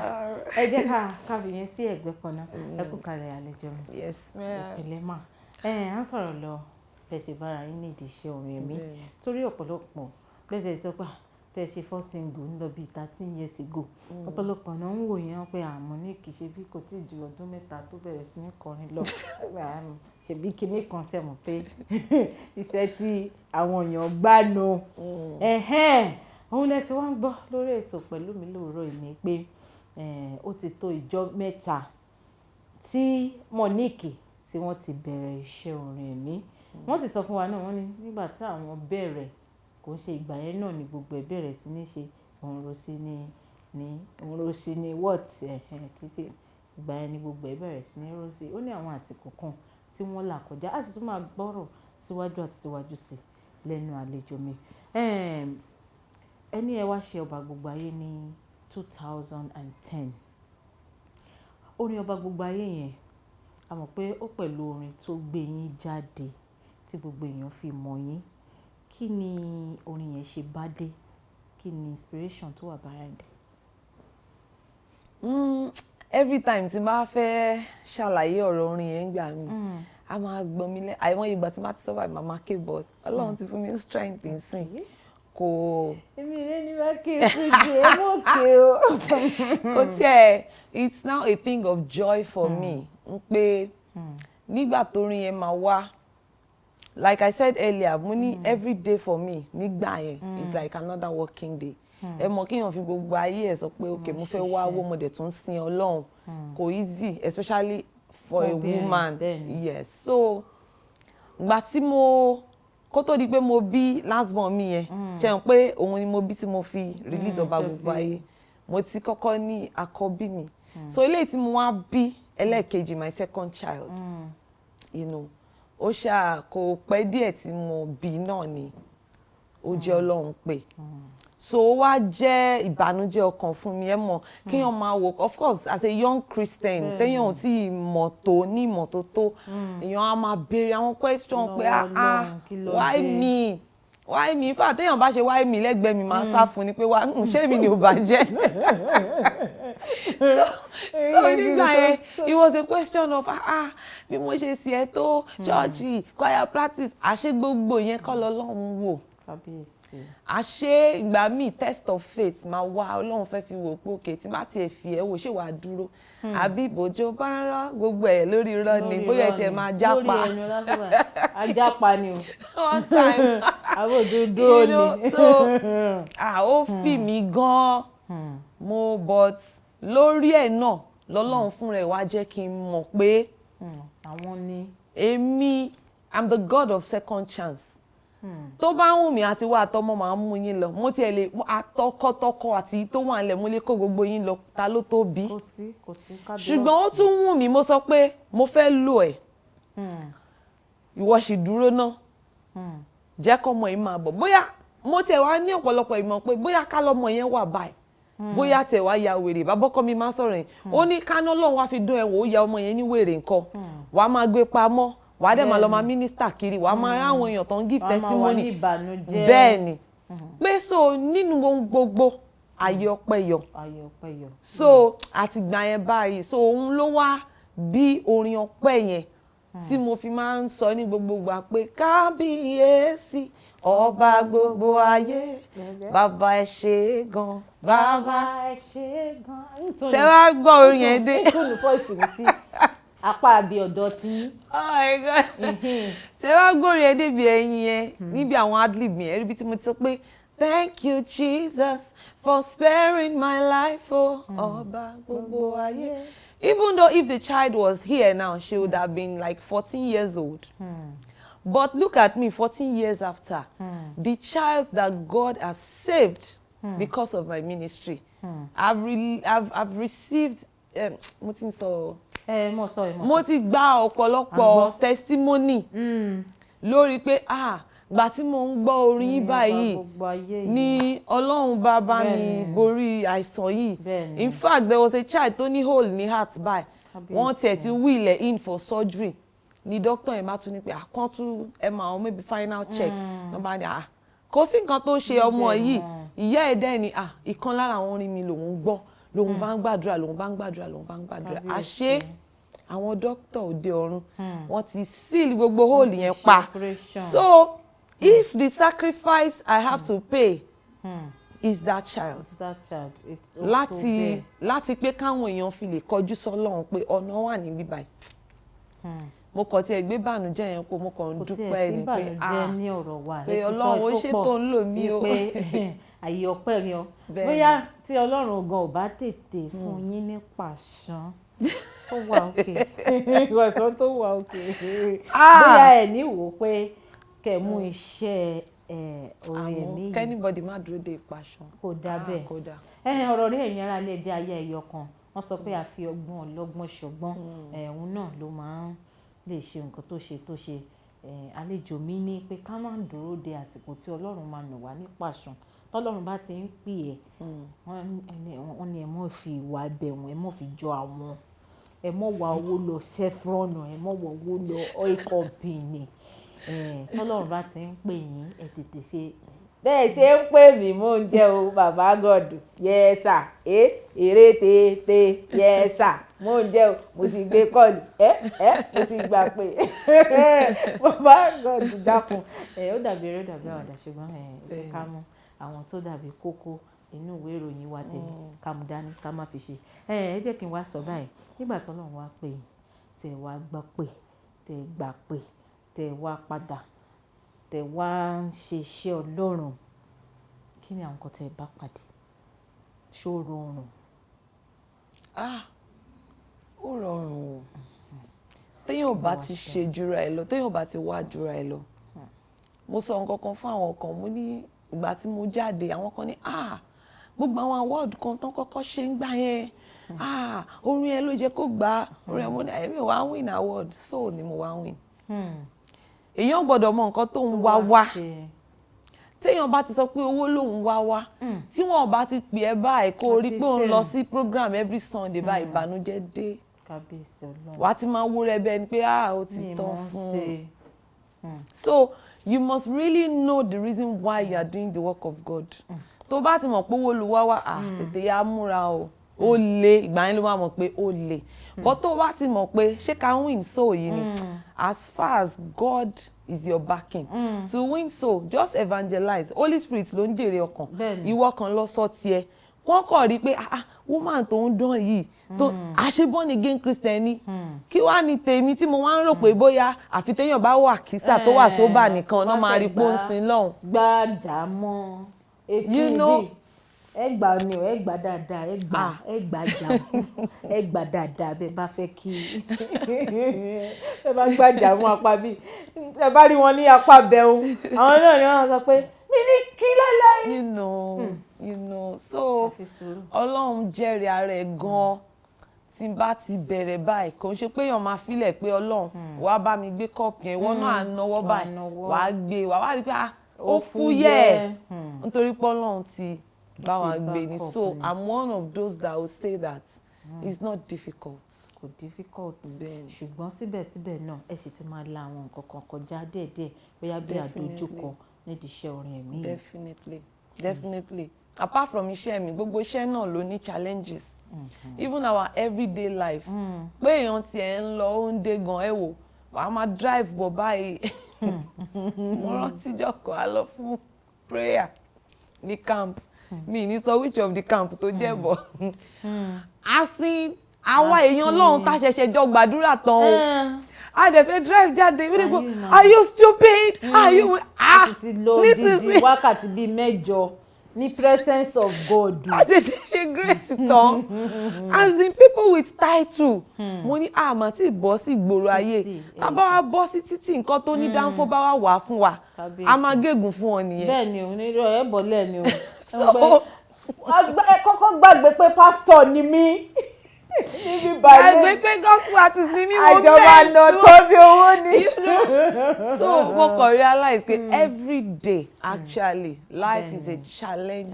ẹ jẹ́ ká fi yẹn sí ẹ̀gbẹ́ kan náà ẹ kú kalẹ̀ àlejò mi. Yes ma'am. Ìpínlẹ̀ mà à ń sọ̀rọ̀ lọ bẹ́sẹ̀ bára yín nídìí iṣẹ́ orin ẹ̀mí torí ọ̀pọ̀lọpọ̀ bẹ́sẹ̀ sọ pé tẹ́ ṣe first single ń lọ bí 13 years ago ọ̀pọ̀lọpọ̀ náà ń wò yẹn pé àmọ́ ní kì í ṣe bí kò tí ì ju ọdún 3 tó bẹ̀rẹ̀ sí ní kọrin lọ ṣebí kinní kan sẹ́mọ̀ pé iṣẹ́ tí àwọn èèyàn gbá nu òun lẹ ti wá ń gbọ́ lórí ètò pẹ̀lú mi lóòrọ̀ ìní pé ó ti tó ìjọ 3 tí Monique tí wọ́n ti bẹ̀rẹ̀ iṣẹ́ orin ẹ̀mí wọ́n sì sọ fún wa náà wọ́n ní nígbà tí àwọn bẹ̀rẹ̀ kò ṣe ìgbà yẹn náà ni gbogbo ẹ̀ bẹ̀rẹ̀ sí ní ṣe òun ro sí ní what kì í ṣe ìgbà yẹn ni gbogbo ẹ̀ bẹ̀rẹ̀ sí ní ro sí ó ní àwọn àsìkò kan tí wọ́n là kọjá a sì tún máa gbọ́rọ̀ síwájú àti síwájú sí lẹ́nu àlejò mi ẹni ẹ wá ṣe Ọba Gbogbo Ayé ní 2010 orin Ọba Gbogbo Ayé yẹn a mọ̀ pé ó pẹ̀lú orin tó gbé yín jáde tí gbogbo èèyàn fi mọ̀ yín kí ni orin yẹn ṣe bá dé kí ni inspiration tó wà behind? Every time tí n bá fẹ́ ṣàlàyé ọ̀rọ̀ orin yẹn gbà mí a máa gbọ́n mi àìmọye ìgbà tí n bá ti sọ́ba màmá keyboard Ọlọ́run ti fún mi strength nsìn kò. èmi rẹ ni wàá ké sójú ẹ mọ̀ ké o. kò tiẹ̀ it's now a thing of joy for me n pé nígbà tórin yẹn máa wá like I said earlier mo ní every day for me nígbà yẹn is like another working day ẹ mọ̀ kéèyàn fi gbogbo ayé ẹ̀ sọ pé okay mo fẹ́ wá owó mo dẹ̀ tún sin Ọlọ́run kò easy especially for a woman yes so gbà tí mo kó tó di pé mo bí last born mi yẹn ṣe hàn pé òun ni mo bí tí mo fi release Ọba Gbogbo Ayé mo ti kọ́kọ́ ní àkọ́bí mi so eléyìí tí mo wá bí ẹlẹ́ẹ̀kejì my second child ó ṣáà kò pẹ́ díẹ̀ tí mo bí náà ni ó jẹ́ Ọlọ́run pé so ó wá jẹ́ ìbànújẹ́ ọkàn fún mi ẹ mọ̀ kéèyàn máa wò of course as a young Christian téèyàn ò tí ì mọ̀ tó ní ìmọ̀ tó tó èèyàn á máa béèrè àwọn question pé why me in fact téèyàn bá ṣe why me lẹ́gbẹ̀ẹ́ mi máa sá fún ni pé ṣé èmi ni ò bá jẹ́ so nígbà yẹn it was a question of bí mo ṣe sì ẹ tó church choir practice àṣé gbogbo yẹn kọ́ lọ́lọ́run wò àṣé ìgbà míì test of faith máa wá Ọlọ́run fẹ́ fi wò pé òkè tí bá tiẹ̀ fi ẹ́ wò ṣé wàá dúró àbí ìbòjó bá ń rán gbogbo ẹ̀ lórí irọ́ ni bóyá ẹ tiẹ̀ máa jápa lórí ẹnu lásán ajápa ni o one time àbòjó dúró ni so ó fi mí gan-an but lórí ẹ̀ náà lọ́lọ́run fún rẹ̀ wá jẹ́ kí n mọ̀ pé àwọn ni èmi I'm the God of second chance tó bá wù mí àti wá àtọmọ máa ń mú yín lọ mo tiẹ̀ lè àtọkọtọkọ àti tó wà nílẹ̀ mo lè kó gbogbo yín lọ ta ló tó bí kò sí kábíyèsí ṣùgbọ́n ó tún wù mí mo sọ pé mo fẹ́ lò ẹ̀ ìwọ sì dúró náà jẹ́ kọ́mọ yìí máa bọ̀ bóyá mo tiẹ̀ wá ní ọ̀pọ̀lọpọ̀ ìmọ̀ pé bóyá ká lọ́mọ yẹn wà báyìí bóyá tẹ̀ wá ya wèrè bàbọ́kọ́ mi máa ń sọ̀rọ̀ yẹn ó ní káná lọ́run wá fi dún ẹ̀ wò ó ya ọmọ yẹn ní wèrè nǹkan wàá máa gbé pamọ́ wàá dẹ̀ máa lọ máa mínísítà kiri wàá máa ráwọn èèyàn tó ń give testimony bẹ́ẹ̀ ni pé so nínú ohun gbogbo ayé ọpẹ́ yọ so àtìgbà yẹn báyìí so òun ló wá bí orin ọpẹ́ yẹn tí mo fi máa ń sọ ní gbogbo ìgbà pé kábíyèsí ọba gbogbo ayé bàbá ẹ ṣé gan bàbá ẹ ṣé gan tẹ wá gbọ́ orin yẹn dé apá àbí ọ̀dọ́ tí. Oh my God. Ṣé wàá gbórí ẹ débi ẹyin yẹn níbi àwọn adlib yẹn ríbi tí mo ti sọ pé thank you Jesus for sparing my life ọba gbogbo ayé. Even though if the child was here now she would have been like 14 years old. But look at me 14 years after. The child that God has saved because of my ministry. I've received mo ti ń sọ mo ti gba ọ̀pọ̀lọpọ̀ testimony lórí pé gbà tí mo ń gbọ́ orin yín báyìí ni Ọlọ́run bá bá mi borí àìsàn yìí in fact there was a child tó ní hole ní heart by wọ́n tiẹ̀ ti wheel ẹ̀ in for surgery ni doctor yẹn bá tún ní pé àkàn tún ẹ máa wọn maybe final check wọ́n bá ní kò sí nǹkan tó ṣe ọmọ yìí ìyá ẹ̀ dẹ́ ni ìkan lára àwọn orin mi lòun gbọ́ lòun bá ń gbàdúrà lòun bá ń gbàdúrà àṣé àwọn dókítà òde ọ̀run wọ́n ti seal gbogbo hole yẹn pa so if the sacrifice I have to pay is that child láti pé káwọn èèyàn fi lè kọjú sọ́lọ́run pé ọ̀nà wà níbí báyìí mo kàn tiẹ̀ gbé bànújẹ́ yẹn kó mo kàn ń dúpẹ́ ni pé Ọlọ́run ó ṣètò ń lò mí o àyè ọpẹ́ ni ọ bóyá tí Ọlọ́run gan ò bá tètè fún yín ní pàṣán tó wà òkè ìwọ̀sán tó wà òkè bóyá ẹ̀ ní wò pé kẹ́ mú iṣẹ́ orin ẹ̀mí yìí kẹ́nìbọ̀dì má dúró de ìpàṣán kò dá bẹ́ẹ̀ ọ̀rọ̀ rẹ̀ ẹ̀yìn ara lè jẹ́ ayé ẹ̀yọ kan wọ́n sọ pé àfi ọgbọ́n ọlọ́gbọ́n ṣọgbọ́n òun náà ló máa ń lè ṣe nǹkan tó ṣe àlejò mi ní pé ká má dúró de àsìkò tí Ọlọ́run máa nà wá ní pàṣán tọ́lọ́run bá ti ń pè ẹ́ wọ́n ní ẹ mọ̀ fi ìwà ẹbẹ̀ wọn ẹ mọ̀ fi jọ àwọn ẹ mọ̀ wá owó lọ sẹ́fúrọ́nù ẹ mọ̀ wá owó lọ oil company tọ́lọ́run bá ti ń pè yín ẹ tètè ṣe bẹ́ẹ̀ ṣe ń pè mí mò ń jẹ́ o bàbá God yẹ́sà èrè tètè yẹ́sà mò ń jẹ́ o mo ti gbé kọ́ọ̀lù mo ti gbà pé bàbá God dákun ó dàbí eré ó dàbí àwàdà ṣùgbọ́n ẹ ká mú àwọn tó dàbí kókó inú ìwé ìròyìn wa tẹ̀lé ká mú dání ká má fi ṣe ẹ jẹ́ kí n wá sọ báyìí nígbà tí Ọlọ́run wá pè tẹ̀ wá gbọ́ pé tẹ̀ gbà pé tẹ̀ wá padà tẹ̀ wá ń ṣe iṣẹ́ Ọlọ́run kí ni àwọn nǹkan tẹ̀ bá pàdé ṣó rọrùn? Ó rọrùn o téèyàn bá ti ṣe jura ẹ lọ téèyàn bá ti wá jura ẹ lọ mo sọ nǹkan kan fún àwọn kan mo ní ìgbà tí mo jáde àwọn kan ní gbogbo àwọn award kan tán kọ́kọ́ ṣe ń gbà yẹn orin ẹ ló jẹ́ kó gbà orin ẹ mo ní èmi wá win award soul ni mo wá win. Èèyàn gbọ́dọ̀ mọ nǹkan tó ń wá téèyàn bá ti sọ pé owó lòun wá tí wọn bá ti pè ẹ́ báyìí kó rí pé òun lọ sí program every Sunday báyìí ìbànújẹ́ dé wàá ti máa wúrẹ́ bẹ́ẹ̀ ni pé ó ti tán fún un. So you must really know the reason why you are doing the work of God. Tó bá ti mọ̀ pé owó lu wá tètè yá múra o ó le ìgbà yẹn ló máa mọ̀ pé ó le but tó bá ti mọ̀ pé ṣé ká win soul yìí ni as far as God is your backing to win soul just evangelize Holy Spirit ló ń jèrè ọkàn ìwọ kan lọ sọ tiẹ̀ wọ́n kàn rí pé woman tó ń dán yìí tó àṣebọ́n again Christian ni kí wàá ní tèmi tí mo wá ń rò pé bóyá àfi téèyàn bá wà kísà tó wà sóbà nìkan náà máa rí pé ó ń sin lọ́hùn. gbàjà mọ́ ètò ẹ gbà ni ẹ gbà dáadáa ẹ gbà jà ẹ gbà dáadáa bẹ́ẹ̀ bá fẹ́ kí ẹ bá gbàjà mọ́ apá bí ẹ bá rí wọn ní apá bẹ̀rù àwọn náà ni wọ́n sọ pé mi ní kí lálẹ́. you know so Ọlọ́run jẹ́rìí ara ẹ̀ gan-an tí n bá ti bẹ̀rẹ̀ báyìí kò ń ṣe pé èèyàn máa filẹ̀ pé Ọlọ́run wàá bá mi gbé kọ́ọ̀pù yẹn ìwọ náà náwó báyìí wàá gbé wàá rí pé ó fúyẹ́ nítorí pé Ọlọ́run ti bá wa gbé ni so I'm one of those that will say that it's not difficult. Kò difficult ṣùgbọ́n síbẹ̀síbẹ̀ náà ẹ sì ti máa la àwọn nǹkan kan kọjá díẹ̀díẹ̀ bóyá bí àdójúkọ nídìí iṣẹ́ orin ẹ̀mí. Definitely apart from iṣẹ́ mi gbogbo iṣẹ́ náà ló ní challenges even our everyday life pé èèyàn tiẹ̀ ń lọ ó ń dé gan ẹ wò wàá máa drive bọ̀ báyìí mo rántí jọkọ̀ á lọ fún prayer ní camp mi ní sọ which of the camp tó jẹ́ bọ̀ asin àwa èèyàn lọ́hùn tá ṣẹ̀ṣẹ̀ jọ gbàdúrà tán o a dẹ̀ fẹ́ drive jáde wí ni go are you stupid are you nísinsìnyí wákàtí bíi mẹ́jọ ní presence of God. a ṣe grace tán as in people with title mo ní àmọ́ tí bọ́ sí ìgboro ayé tá bá wá bọ́ sí títì nǹkan tó ní dáńfó bá wà wá fún wa a máa gégùn fún ọ nìyẹn. bẹ́ẹ̀ ni onírọ̀ ẹ̀ bọ́lẹ̀ ni o ẹ kọ́kọ́ gbàgbé pé pásítọ̀ ni mí níbi báyìí gbàgbé pé gospel artist ni mí mo bẹ́ẹ̀ àjọba náà tó bí owó ni. So mo kàn realize pé every day actually life is a challenge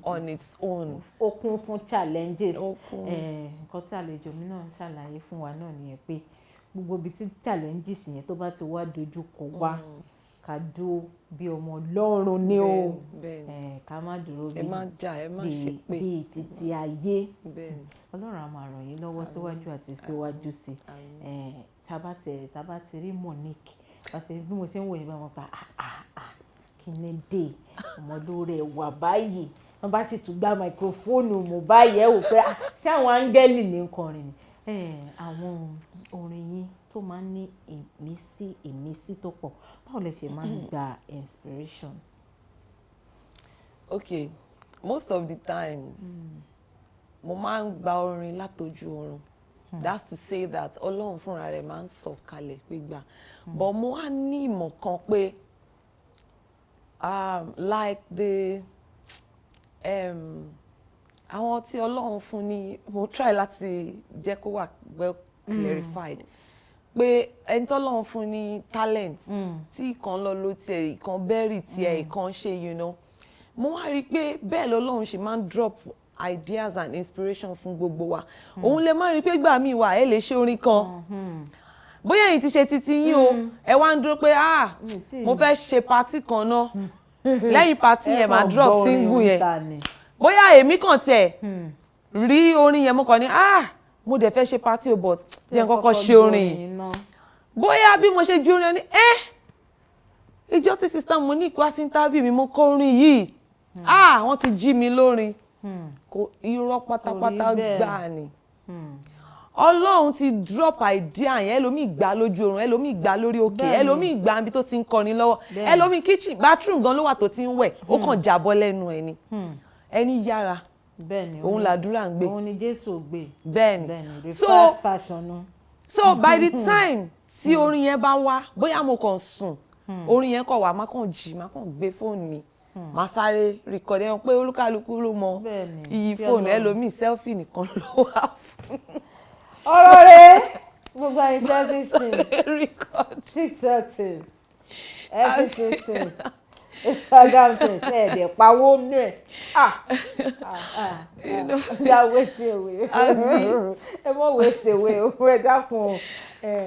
on its own. Ó kún fún challenges nǹkan tí àlejò mi náà ṣàlàyé fún wa náà nìyẹn pé gbogbo ibi tí challenges yẹn tó bá ti wá dojú kọ wá ká dúró bí ọmọ Ọlọ́run ni o ká má dúró bí títí ayé Ọlọ́run á máa ràn yín lọ́wọ́ síwájú àti síwájú sí tá bá ti rí Monique bí mo ṣe ń wò yín bá wọn pa kí ni dé ọmọ lórí ẹ̀ wà báyìí wọ́n bá sì tún gbá máikrófóònù mú báyìí ẹ̀ wò pé ṣé àwọn áńgẹ́lì ní kọrin ni àwọn orin yín tó máa ń ní ìmísí tó pọ̀ báwo lẹ ṣe máa ń gba inspiration. Okay, most of the times mo máa ń gba orin látojú oorun that's to say that Ọlọ́run fúnra rẹ̀ máa ń sọ̀ kalẹ̀ pé gbà but mo wá ní ìmọ̀ kan pé like the àwọn tí Ọlọ́run fún ní mo try láti jẹ́ kó wà well clarified pé ẹni tó Ọlọ́run fún ní talent tí ìkan lọ ló tiẹ̀ ìkan bẹ́rì tiẹ̀ ìkan ṣe you know mo wá rí i pé bẹ́ẹ̀ lọ́lọ́run ṣe máa ń drop ideas and inspiration fún gbogbo wa òun lè má rí i pé gbà mí wà ẹ lè ṣe orin kan bóyá ẹ̀yin ti ṣe titi yín o ẹ wá ń dúró pé mo fẹ́ ṣe party kan náà lẹ́yìn party yẹn máa drop single yẹn bóyá èmi kàn tiẹ̀ rí orin yẹn mo kàn ní mo dẹ̀ fẹ́ ṣe party o but jẹ́ n kọ́kọ́ ṣe orin yìí bóyá bí mo ṣe ju orin ní ìjọ tí sista mo ní ìkó sí interview mi mo kọ orin yìí wọ́n ti jí mi lórin kò irọ́ pátápátá gbáà ni Ọlọ́run ti drop idea yẹn ẹlòmíì gbà lójú oorun ẹlòmíì gbà lórí òkè ẹlòmíì gbà níbi tó ti ń kọrin lọ́wọ́ ẹlòmíì kitchen bathroom gan ló wà tó ti ń wẹ̀ ó kàn jábọ́ lẹ́nu ẹni ẹni yára òun làdúrà ń gbé òun ni Jésù gbé bẹ́ẹ̀ni so by the time tí orin yẹn bá wá bóyá mo kàn sùn orin yẹn kàn wá má kàn jí má kàn gbé fóònù mi màá sáré record ẹ̀ pé olúkálukú ló mọ iyì fóònù ẹlòmíì selfie nìkan ló wà fún. ọ̀rọ̀ rẹ̀ gbogbo àyè selfie record TikTok things everything things Instagram things ẹ̀ẹ́dẹ̀ pawó nù ẹ̀ ya waste away ẹ mọ̀ waste away owó ẹ dákun.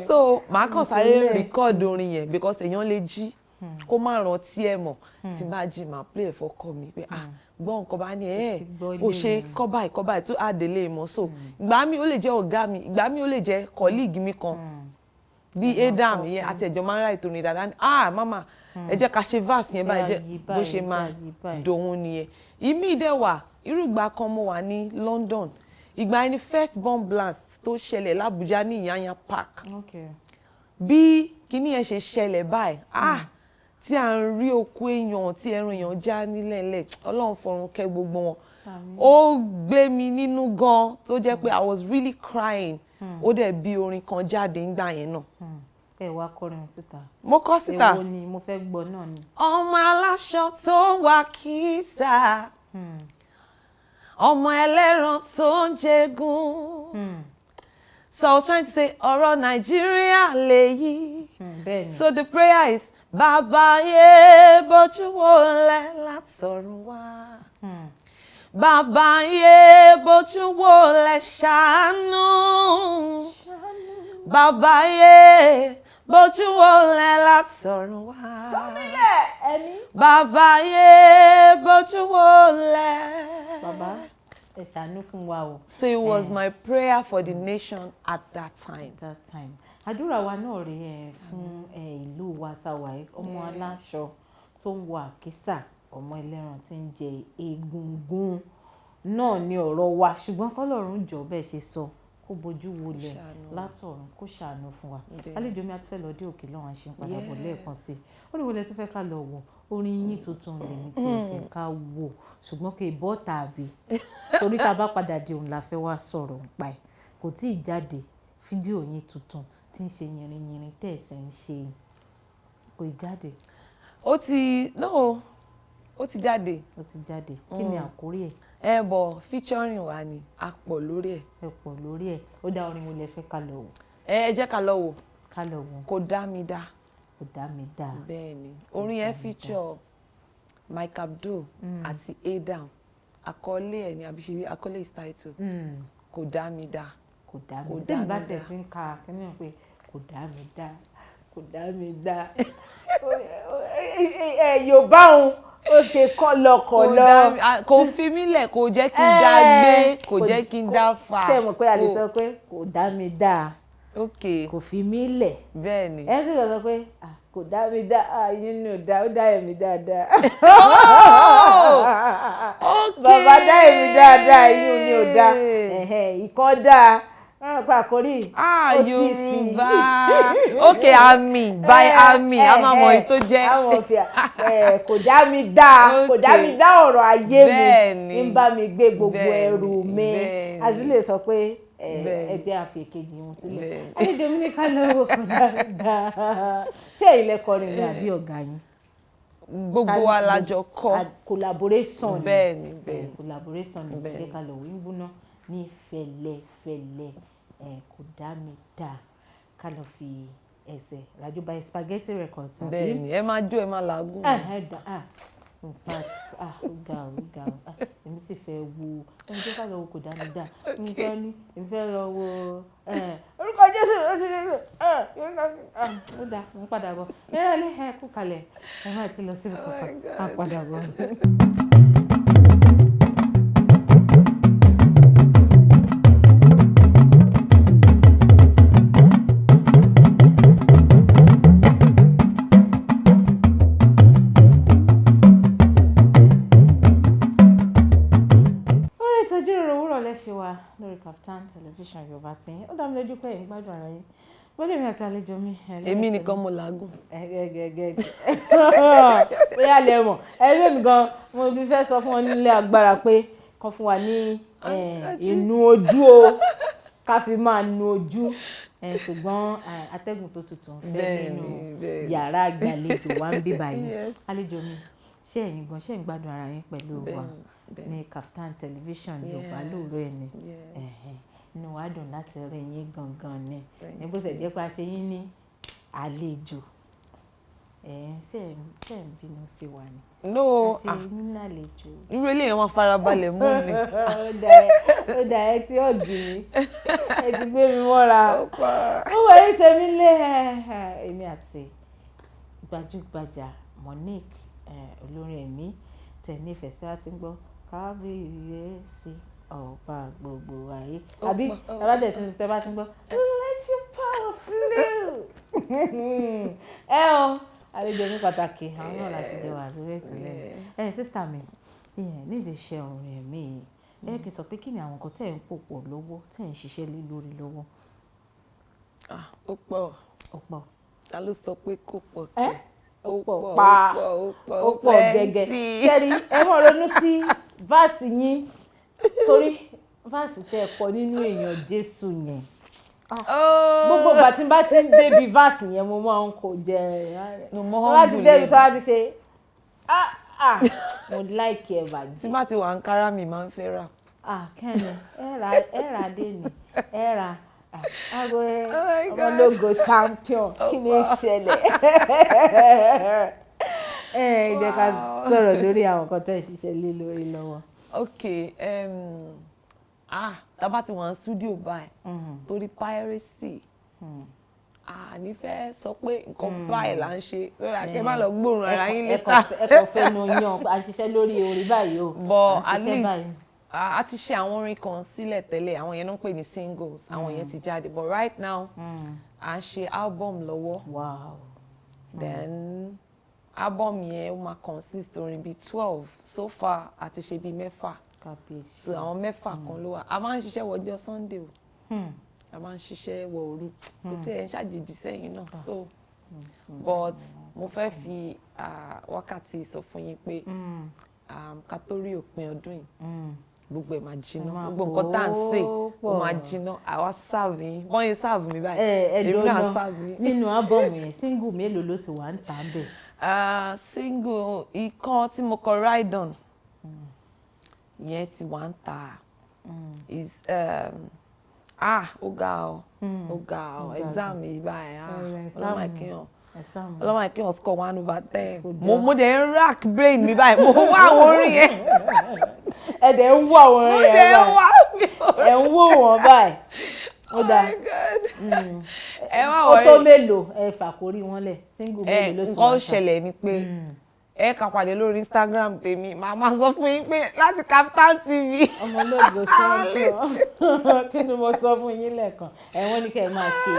So màá kàn sáré record orin yẹn because èèyàn lè jí kó má rántí ẹ̀ mọ̀ tí bá jí màá play ẹ̀ fọ́kọ mi pé gbọ́ nǹkan bá ní ó ṣe kọ́ báyìí tó àdélé mọ́ so ìgbà mi ó lè jẹ́ ọ̀gá mi ìgbà mi ó lè jẹ́ colleague mi kan bí Adam yẹn àti ẹ̀jọ̀ máa ń ra ètò ní dáadáa ní mama ẹ jẹ́ ká ṣe verse yẹn báyìí jẹ́ bó ṣe máa dòun nìyẹn ìmí dẹ̀ wà irú ìgbà kan mo wà ní London ìgbà yẹn ni first bomb blast tó ṣẹlẹ̀ l'Abuja ní Yanya Park bí kíní yẹn ṣe ṣẹlẹ̀ báyìí tí à ń rí òkú èèyàn tí ẹran èèyàn já nílẹ̀ẹ́lẹ̀ Ọlọ́run fọ̀run kẹ́ gbogbo wọn ó gbé mi nínú gan tó jẹ́ pé I was really crying ó dẹ̀ bí orin kan jáde ńgbà yẹn náà. ẹ wá kọrin síta. mo kọ síta. èwo ni mo fẹ́ gbọ́ náà ni. ọmọ aláṣọ tó ń wá kìsà ọmọ ẹlẹ́ran tó ń jẹgun. So I was trying to say ọ̀rọ̀ Nàìjíríà lèyí. So the prayer is bàbá yé bójú wọlé látọ̀run wá. Bàbá yé bójú wọlé ṣàánú. Bàbá yé bójú wọlé látọ̀run wá. Sọ́mílẹ̀ ẹni. Bàbá yé bójú wọlé. Bàbá ẹ ṣàánú fún wa o. So it was my prayer for the nation at that time. Àdúrà wa náà rèé fún ìlú wa táwa ọmọ aláṣọ tó ń wọ àkísà ọmọ ẹlẹ́ran tí ń jẹ egungun náà ni ọ̀rọ̀ wa ṣùgbọ́n kọ́lọ́run jọ bẹ́ẹ̀ ṣe sọ kó bojú wọlé látọ̀run kó ṣàánú fún wa. Àlejò mi a ti fẹ́ lọ dé òkè lọ́wọ́ àṣẹ ń padà bọ̀ lẹ́ẹ̀kan sí i ó ní wọlé tó fẹ́ ká lọ wò orin yín tuntun lèmi tí ẹ fẹ́ ká wò ṣùgbọ́n kì í bọ́ tàbí torí tá a bá padà dé òun la fẹ́ wá sọ̀rọ̀ nípa ẹ̀ kò tí ì jáde fídíò yín tuntun tí ń ṣe yìnrìnyìnrìn tẹ̀sẹ̀ ń ṣe kò ì jáde. ó ti jáde. ó ti jáde kí ni àkórí ẹ̀. Bọ̀ featuring wa ni a pọ̀ lórí ẹ̀. ẹ pọ̀ lórí ẹ̀ ó dá orin wo lẹ fẹ́ ká lọ wò. ẹ jẹ́ ká lọ wò. ká lọ wò. Kò dá mi dá. Kò dá mi dá. Bẹ́ẹ̀ni orin yẹn feature Mike Abdul àti Adam àkọlé ẹ̀ ní àbíṣe àkọlé is title Kò dá mi dá. Kò dá mi dá. Bá tẹ̀ fi ń ka kíní pé kò dá mi dá kò dá mi dá. Yorùbá òun ó ṣe kọ́lọ́kọ́lọ́. Kò fi mí lẹ̀ kò jẹ́ kí n dá gbé kò jẹ́ kí n dá fà. Ṣé mo pé a lè sọ pé kò dá mi dá. Ok. Kò fi mí lẹ̀. Bẹ́ẹ̀ni. Ẹ sì sọ pé kò dá mi dá yín ní ò dá ó dá ẹ̀mí dáadáa. Bàbá dá ẹ̀mí dáadáa yín ní ò dá ìkan dá àkórí Yorùbá ok àmì by àmì a máa mọ èyí tó jẹ́. Kò dá mi dá kò dá mi dá ọ̀rọ̀ ayé mi ń bá mi gbé gbogbo ẹrù mi a sì lè sọ pé ẹgbẹ́ àfẹ́kejì wọn sílẹ̀. Àlejò mi ní ká lọ́wọ́ kò dá mi dá. Ṣé ilẹ̀ kọrin ni àbí ọ̀gá yín? Gbogbo wa la jọ kọ. Collaboration ni. Bẹ́ẹ̀ni. Collaboration ni ẹgbẹ́ ká lọ́wọ́ ń gbóná ní fẹ̀lẹ́fẹ̀lẹ́ kò dá mi dá ká lọ fi ẹsẹ̀ rájò bá spaghetti records. Bẹ́ẹ̀ni ẹ máa jó ẹ máa làágùn. In fact ó ga èmi sì fẹ́ wo ẹni tó ká lọ wo kò dá mi dá mo fẹ́ lọ wo orúkọ Jésù ó dá mo padà bọ̀ yẹ́rẹ́ lé kú kalẹ̀ ẹ máa ti lọ síbi kankan á padà bọ̀. ṣe wa lórí Kaftan television Yorùbá tí ó dá mi lójú pé ẹ̀yin gbádùn ara yín bọ́dẹ̀ mi àti àlejò mi. Èmi nìkan mo làágùn. bóyá lẹ mọ̀ ẹgbẹ́ mi gan mo fi fẹ́ sọ fún wọn nílé agbára pé kàn fún wa ní inú ojú o ká fi máa nu ojú ṣùgbọ́n atẹ́gùn tó tutù ń fẹ́ nínú yàrá àgbàlejò wa ń bí báyìí àlejò mi ṣé ẹ̀yin gan ṣé ń gbádùn ara yín pẹ̀lú wa ní Kaftan television Yorùbá lóòrò ẹ̀ ni inú wa dùn láti rí yín gangan ni ní bó ṣe jẹ́ pé a ṣe yín ní àlejò ṣé ń bínú sí wa ni. No, nínú àlejò. irú eléyìí wọn farabalẹ̀ mú ni. ó dà ẹ tí ó gì mí ẹ ti gbé mi mọ́ra ó wọ ẹ tẹ̀mí lé èmi àti gbajúgbajà Monique olórin ẹ̀mí tẹ̀ nífẹ̀ẹ́ sí láti gbọ́ kábíyèsí ọba gbogbo ayé àbí tàbádẹ̀ tí tẹ bá ti gbọ́ let your power flow àlejò mi pàtàkì àwọn náà láti jẹ wà lórí ètò lẹ́nu sísá mi nídìí iṣẹ́ orin ẹ̀mí yìí kì í sọ pé kí ni àwọn nǹkan tẹ̀ ń pòpọ̀ lọ́wọ́ tẹ̀ ń ṣiṣẹ́ lé lórí lọ́wọ́. ó pọ̀ ta ló sọ pé kò pọ̀ tẹ̀ ó pọ̀ gẹ́gẹ́ ṣẹ́rí ẹ mọ̀ ronú sí váàsì yín torí váàsì tẹ́ ẹ kọ nínú èèyàn Jésù yẹn gbogbo ìgbà tí n bá ti ń débi váàsì yẹn mo máa ń kó jẹ bá ti débi tó bá ti ṣe mo láìkí ẹ bàjẹ́. tí bá ti wà Ankara mi máa ń fẹ́ rà. kẹ́ni ẹ ra dé ni ẹ ra ọmọlógo champion kí ni ó ṣẹlẹ̀ jẹ́ ká sọ̀rọ̀ lórí àwọn nǹkan tó ń ṣiṣẹ́ lé lórí lọ́wọ́. ok tá bá ti wà ní studio báyìí torí piracy nífẹ̀ẹ́ sọ pé nǹkan báyìí là ń ṣe sórí àkẹ́ má lọ gbóòórùn ara yín létà. ẹ kò fẹnu yan a ṣiṣẹ́ lórí orin báyìí o but at least a ti ṣe àwọn orin kan sílẹ̀ tẹ́lẹ̀ àwọn yẹn ló ń pè ní singles àwọn yẹn ti jáde but right now à ń ṣe album lọ́wọ́. Wow. Then album yẹn ó máa consist orin bíi 12 so far a ti ṣe bíi 6. So àwọn 6 kan ló wà a máa ń ṣiṣẹ́ wọjọ́ Sunday o a máa ń ṣiṣẹ́ wọ òru kò tí ẹ̀ ń ṣàjèjì sẹ́yìn náà so but mo fẹ́ fi wákàtí sọ fún yín pé ká tó rí òpin ọdún yìí gbogbo ẹ̀ máa jiná gbogbo nǹkan tá à ń sè ó máa jiná àwa sáàbù yín wọ́n yẹn sáàbù mi báyìí èmi náà sáàbù yín. nínú ábọ̀mù yẹn single mélòó ló ti wà ń tà bẹ́ẹ̀. single ìkan tí mo kọ Ride On yẹn ti wà ń tà is ó ga ọ exam yìí báyìí ọlọ́mọ ìkíyàn score 1/10 mo dẹ̀ ń rack brain mi báyìí mo wá àwọn orin yẹn. ẹ dẹ̀ ń wá àwọn orin yẹn báyìí ẹ ń wò wọ́n báyìí ó dáa ẹ má wọrí ó tó mélòó ẹ fàkórí wọn lẹ̀ single mélòó ló ti wọ́n nǹkan ṣẹlẹ̀ ni pé ẹ kà pàdé lórí Instagram tèmi màá máa sọ fún yín pé láti Kaftan TV. ọmọlógo champion kí ni mo sọ fún yín lẹ́ẹ̀kan wọ́n ní kẹ́ ẹ máa ṣe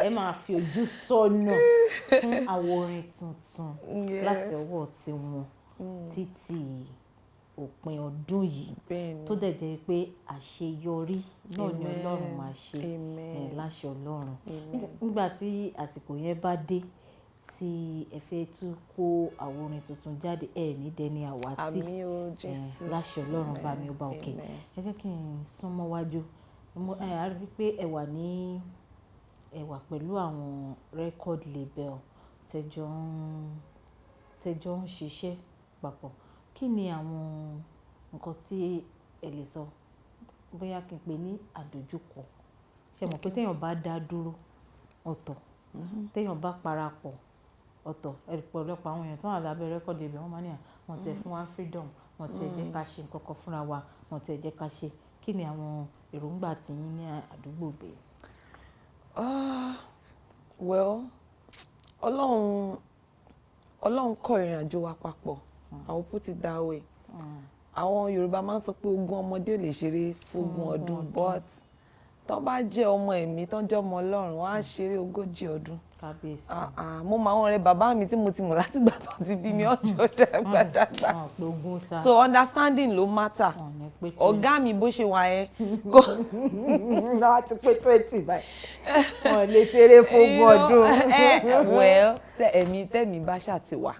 ẹ máa fi ojú sọ́nà fún àwọn orin tuntun láti ọwọ́ tiwọn títí òpin ọdún yìí tó dẹ̀ jẹ́ pé àṣeyọrí náà ni Ọlọ́run máa ṣe láṣẹ Ọlọ́run nígbà tí àsìkò yẹn bá dé tí ẹ fẹ́ tún kó àwọn orin tuntun jáde ní dẹni àwátì láṣẹ Ọlọ́run bá mi ọba òkè ẹ jẹ́ kí n súnmọ́ wájú a rí pé ẹ wà pẹ̀lú àwọn record label tẹjọ ń ṣiṣẹ́ papọ̀ kí ni àwọn nǹkan tí ẹ lè sọ bóyá kí n pè ní àdójúkọ ṣe mọ̀ pé téèyàn bá dá dúró ọ̀tọ̀ téèyàn bá parapọ̀ ọ̀tọ̀ ọ̀pọ̀lọpọ̀ àwọn èèyàn tó wà lábẹ́ record label wọ́n máa ní wọ́n tẹ̀ fún wa freedom wọ́n tẹ̀ jẹ́ ká ṣe nǹkan kan fúnra wa wọ́n tẹ̀ jẹ́ ká ṣe kí ni àwọn èròǹgbà tí yín ní àdúgbò bẹ́ẹ̀. Well Ọlọ́run kọ ìrìn àjò wa papọ̀ I will put it that way àwọn Yorùbá máa ń sọ pé ogún ọmọdé ò lè ṣeré fógún ọdún but tó bá jẹ́ ọmọ ẹ̀mí tó jẹ́ ọmọ Ọlọ́run wọ́n á ṣeré 40 ọdún. Kábíyèsí. Mo mọ àwọn ọ̀rẹ́ bàbá mi tí mo ti mọ̀ láti gbà tó ti bí mi ọjọ́ dàgbà. So understanding ló matter. Ọ̀gá mi bó ṣe wà yẹn. Náà ti pé 20 báyìí. Wọ́n lè ṣeré fógún ọdún. Well tẹ̀mí bá ṣàtiwà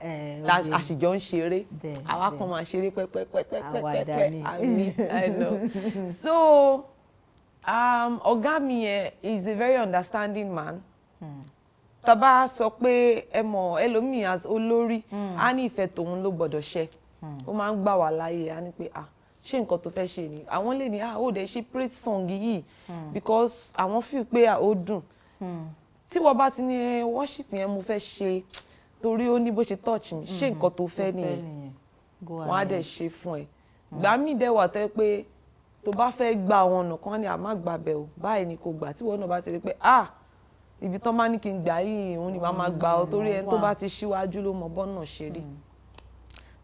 àṣìjọ ń ṣeré àwa kan máa ṣeré pẹ́pẹ́pẹ́pẹ́pẹ́ I know. So ọ̀gá mi yẹn is a very understanding man. tá bá sọ pé ẹ mọ̀ ẹlòmíì as olórí á ní ìfẹ́ tòun ló gbọ́dọ̀ ṣẹ ó máa ń gbà wá láyé á ní pé ṣé nǹkan tó fẹ́ ṣe ni àwọn lè ní ó dẹ̀ ṣe praise song yìí because àwọn feel pé ó dùn tí wọ́n bá ti ní worship yẹn mo fẹ́ ṣe torí ó ní bó ṣe touch mi ṣé nǹkan tó fẹ́ nìyẹn wọ́n á dẹ̀ ṣe fún ẹ gbà mí dẹ̀ wà tẹ́ pé tó bá fẹ́ gba àwọn ọ̀nà kan ní àmá gbàbẹ̀ ò báyìí ni kò gbà tí wọ́n náà bá ti rí pé ibi tán bá ní kí n gbà yìí òun ni màá máa gbà ọ torí ẹni tó bá ti ṣíwájú ló mọ bọ́nà ṣe rí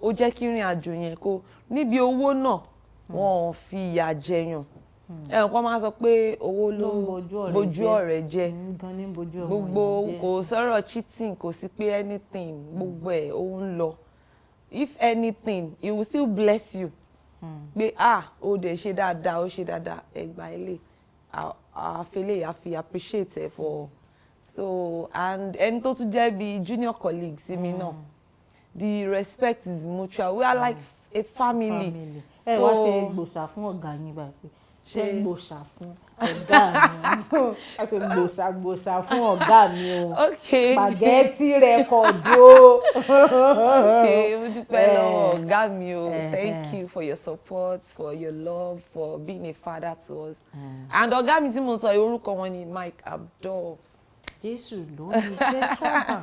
ó jẹ́ kí ìrìn àjò yẹn kó níbi owó náà wọn ò fi ìyà jẹyàn ẹnìkan máa sọ pé owó ló bojú ọ̀rẹ́ jẹ́ gbogbo kò sọ̀rọ̀ cheating kò sí pé anything gbogbo ẹ̀ ó ń lọ if anything it will still bless you pé ó dẹ̀ ṣe dáadáa ó ṣe dáadáa ẹgbà ilé àfẹlẹ́ àfi appreciate ẹ for so and ẹni tó tún jẹ́ bí junior colleague sí mi náà the respect is mutual we are like a family. ẹ wá ṣe gbòòsà fún ọ̀gá yín báyìí ṣe gbòòsà fún ọ̀gá mi ẹ ṣe gbòòsà fún ọ̀gá mi o spaghetti rẹkọ̀dù o. mo dúpẹ́ lọ́wọ́ ọ̀gá mi o thank you for your support for your love for being a father to us and ọ̀gá mi tí mo sọ orúkọ wọn ni Mike Abdul. Jésù ló ń jẹ́ tọ́ba.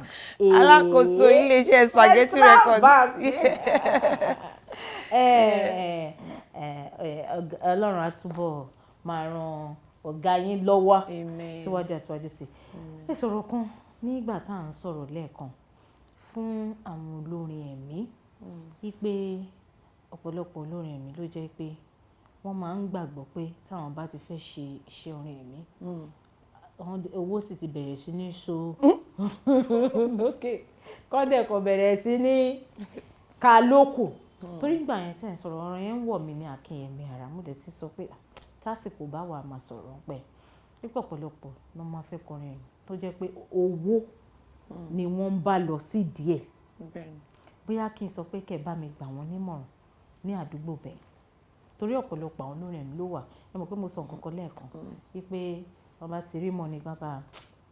alákòóso iléeṣẹ́ spaghetti records. Ọlọ́run á túbọ̀ máa ran ọ̀gá yín lọ́wọ́ síwájú àtiwájú sí i. ẹ sọ̀rọ̀ kan nígbà tá à ń sọ̀rọ̀ lẹ́ẹ̀kan fún àwọn olórin ẹ̀mí wípé ọ̀pọ̀lọpọ̀ olórin ẹ̀mí ló jẹ́ pé wọ́n máa ń gbàgbọ́ pé táwọn bá ti fẹ́ ṣe iṣẹ́ orin ẹ̀mí owó sì ti bẹ̀rẹ̀ sí ní so kọ́dẹ̀ kò bẹ̀rẹ̀ sí ní ká lóko torí ìgbà yẹn tẹ̀ ń sọ̀rọ̀ ọ̀rọ̀ yẹn ń wọ̀ mí ní akínyẹmí ara mo dẹ̀ ti sọ pé tásìkò bá wà máa sọ̀rọ̀ pẹ̀ pípọ̀ pọ̀lọpọ̀ ló máa fẹ́ kọrin ẹ̀yìn tó jẹ́ pé owó ni wọ́n ń bá lọ sí díẹ̀ bóyá kí n sọ pé kẹ́ bá mi gbà wọ́n nímọ̀ràn ní àdúgbò bẹ́ẹ̀ torí ọ̀pọ̀lọpọ̀ àwọn olórin ẹ̀mí ló wà ẹ mọ̀ pé mo sọ nǹkan kan lẹ́ẹ̀kan wípé wọ́n bá ti rí mọ́ni gbàgbà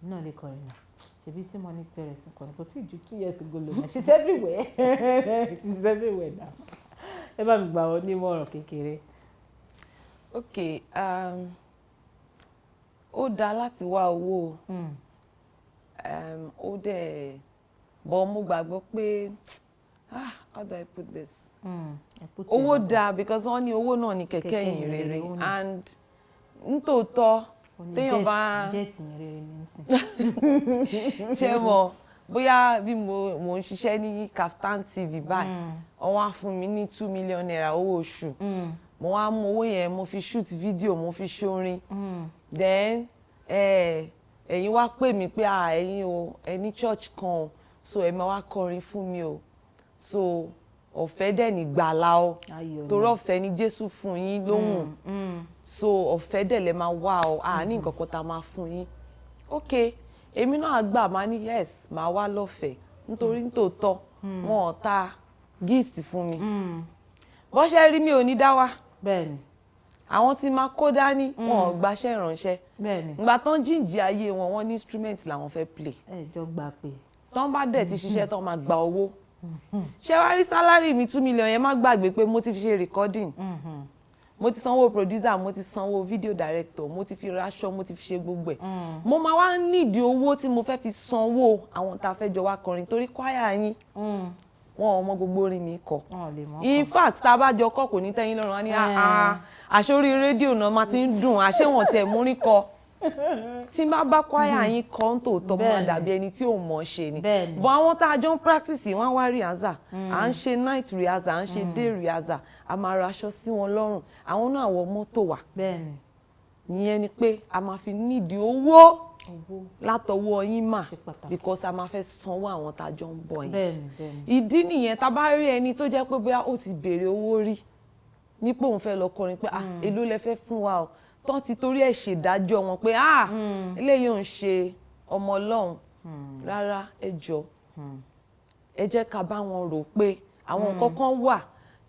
náà lè kọrin náà ṣebí tí mọ́ni bẹ̀rẹ̀ sí kọrin kò tí ì ju 2 years ago lò náà she's everywhere she's everywhere now ẹ bá mi gbà wọ́n nímọ̀ràn kékeré. ok ó dáa láti wá owó ó dẹ̀ bọ́ mo gbàgbọ́ pé how do I put this owó dáa because wọ́n ní owó náà ní kẹ̀kẹ́ ìyìn rere and nítòótọ́ téèyàn bá jẹ́ẹ̀tì yẹn rere ní ìsìn. ṣé mo bóyá bí mo ń ṣiṣẹ́ ní Kaftan TV báyìí wọ́n á fún mi ní 2 million naira owó oṣù mo wá mú owó yẹn mo fi shoot video mo fi ṣorin then ẹ̀yin wá pè mí pé ẹ̀yin o ẹni church kan so ẹ máa wá kọrin fún mi o so ọ̀fẹ́ dẹ̀ ní gbàlà o torí ọ̀fẹ́ ni Jésù fún yín lóhùn so ọ̀fẹ́ dẹ̀ lẹ máa wá o ní nǹkan kan tá a máa fún yín ok èmi náà gbà máa ní yes máa wá lọ́fẹ̀ẹ́ nítorí nítòótọ́ wọn ò ta gift fún mi bó ṣe rí mi ò ní dá wá bẹ́ẹ̀ni àwọn tí máa kó dání wọn ò gbaṣẹ́ ìránṣẹ́ bẹ́ẹ̀ni ìgbà tán jíǹjì ayé wọn wọn ní instrument làwọn fẹ́ play ẹjọ́ gbà pé tán bá dẹ̀ ti ṣiṣẹ́ tán máa gba owó ṣé wàá rí sálárì mi 2 million yẹn má gbàgbé pé mo ti fi ṣe recording mo ti sanwó producer mo ti sanwó video director mo ti fi raṣọ mo ti fi ṣe gbogbo ẹ̀ mo máa wá nídìí owó tí mo fẹ́ fi sanwó àwọn tá a fẹ́ jọ wá kọrin torí kwaya yín wọn ò mọ gbogbo orin mi kọ in fact tá a bá jọ kọ kò ní tẹ́yìn lọ́rùn wá ní àṣórí rédíò náà máa ti ń dùn àṣẹwọ̀n tẹ̀ mú rí kọ tí n bá kwaya yín kọ́ ń tòótọ́ máa dàbí ẹni tí ò mọ̀ ṣe ni bọ́ àwọn tá a jọ ń practice wọ́n wá rehearsal à ń ṣe night rehearsal à ń ṣe day rehearsal a máa raṣọ sí wọn lọ́rùn àwọn náà wọ mọ́tò wá ìyẹn ni pé a máa fi nídìí owó látọwọ́ yín mà because a máa fẹ́ sanwó àwọn tá a jọ ń bọ̀ yẹn ìdí nìyẹn tá a bá rí ẹni tó jẹ́ pé bóyá ó ti béèrè owó rí ní pé òun fẹ́ lọ kọrin pé èló lẹ fẹ́ fún wa o tán ti torí ẹ̀ ṣèdájọ́ wọn pé eléyìí ò ń ṣe ọmọ Ọlọ́run rárá ẹ jọ̀ọ́ ẹ jẹ́ ká bá wọn rò pé àwọn nǹkan kan wà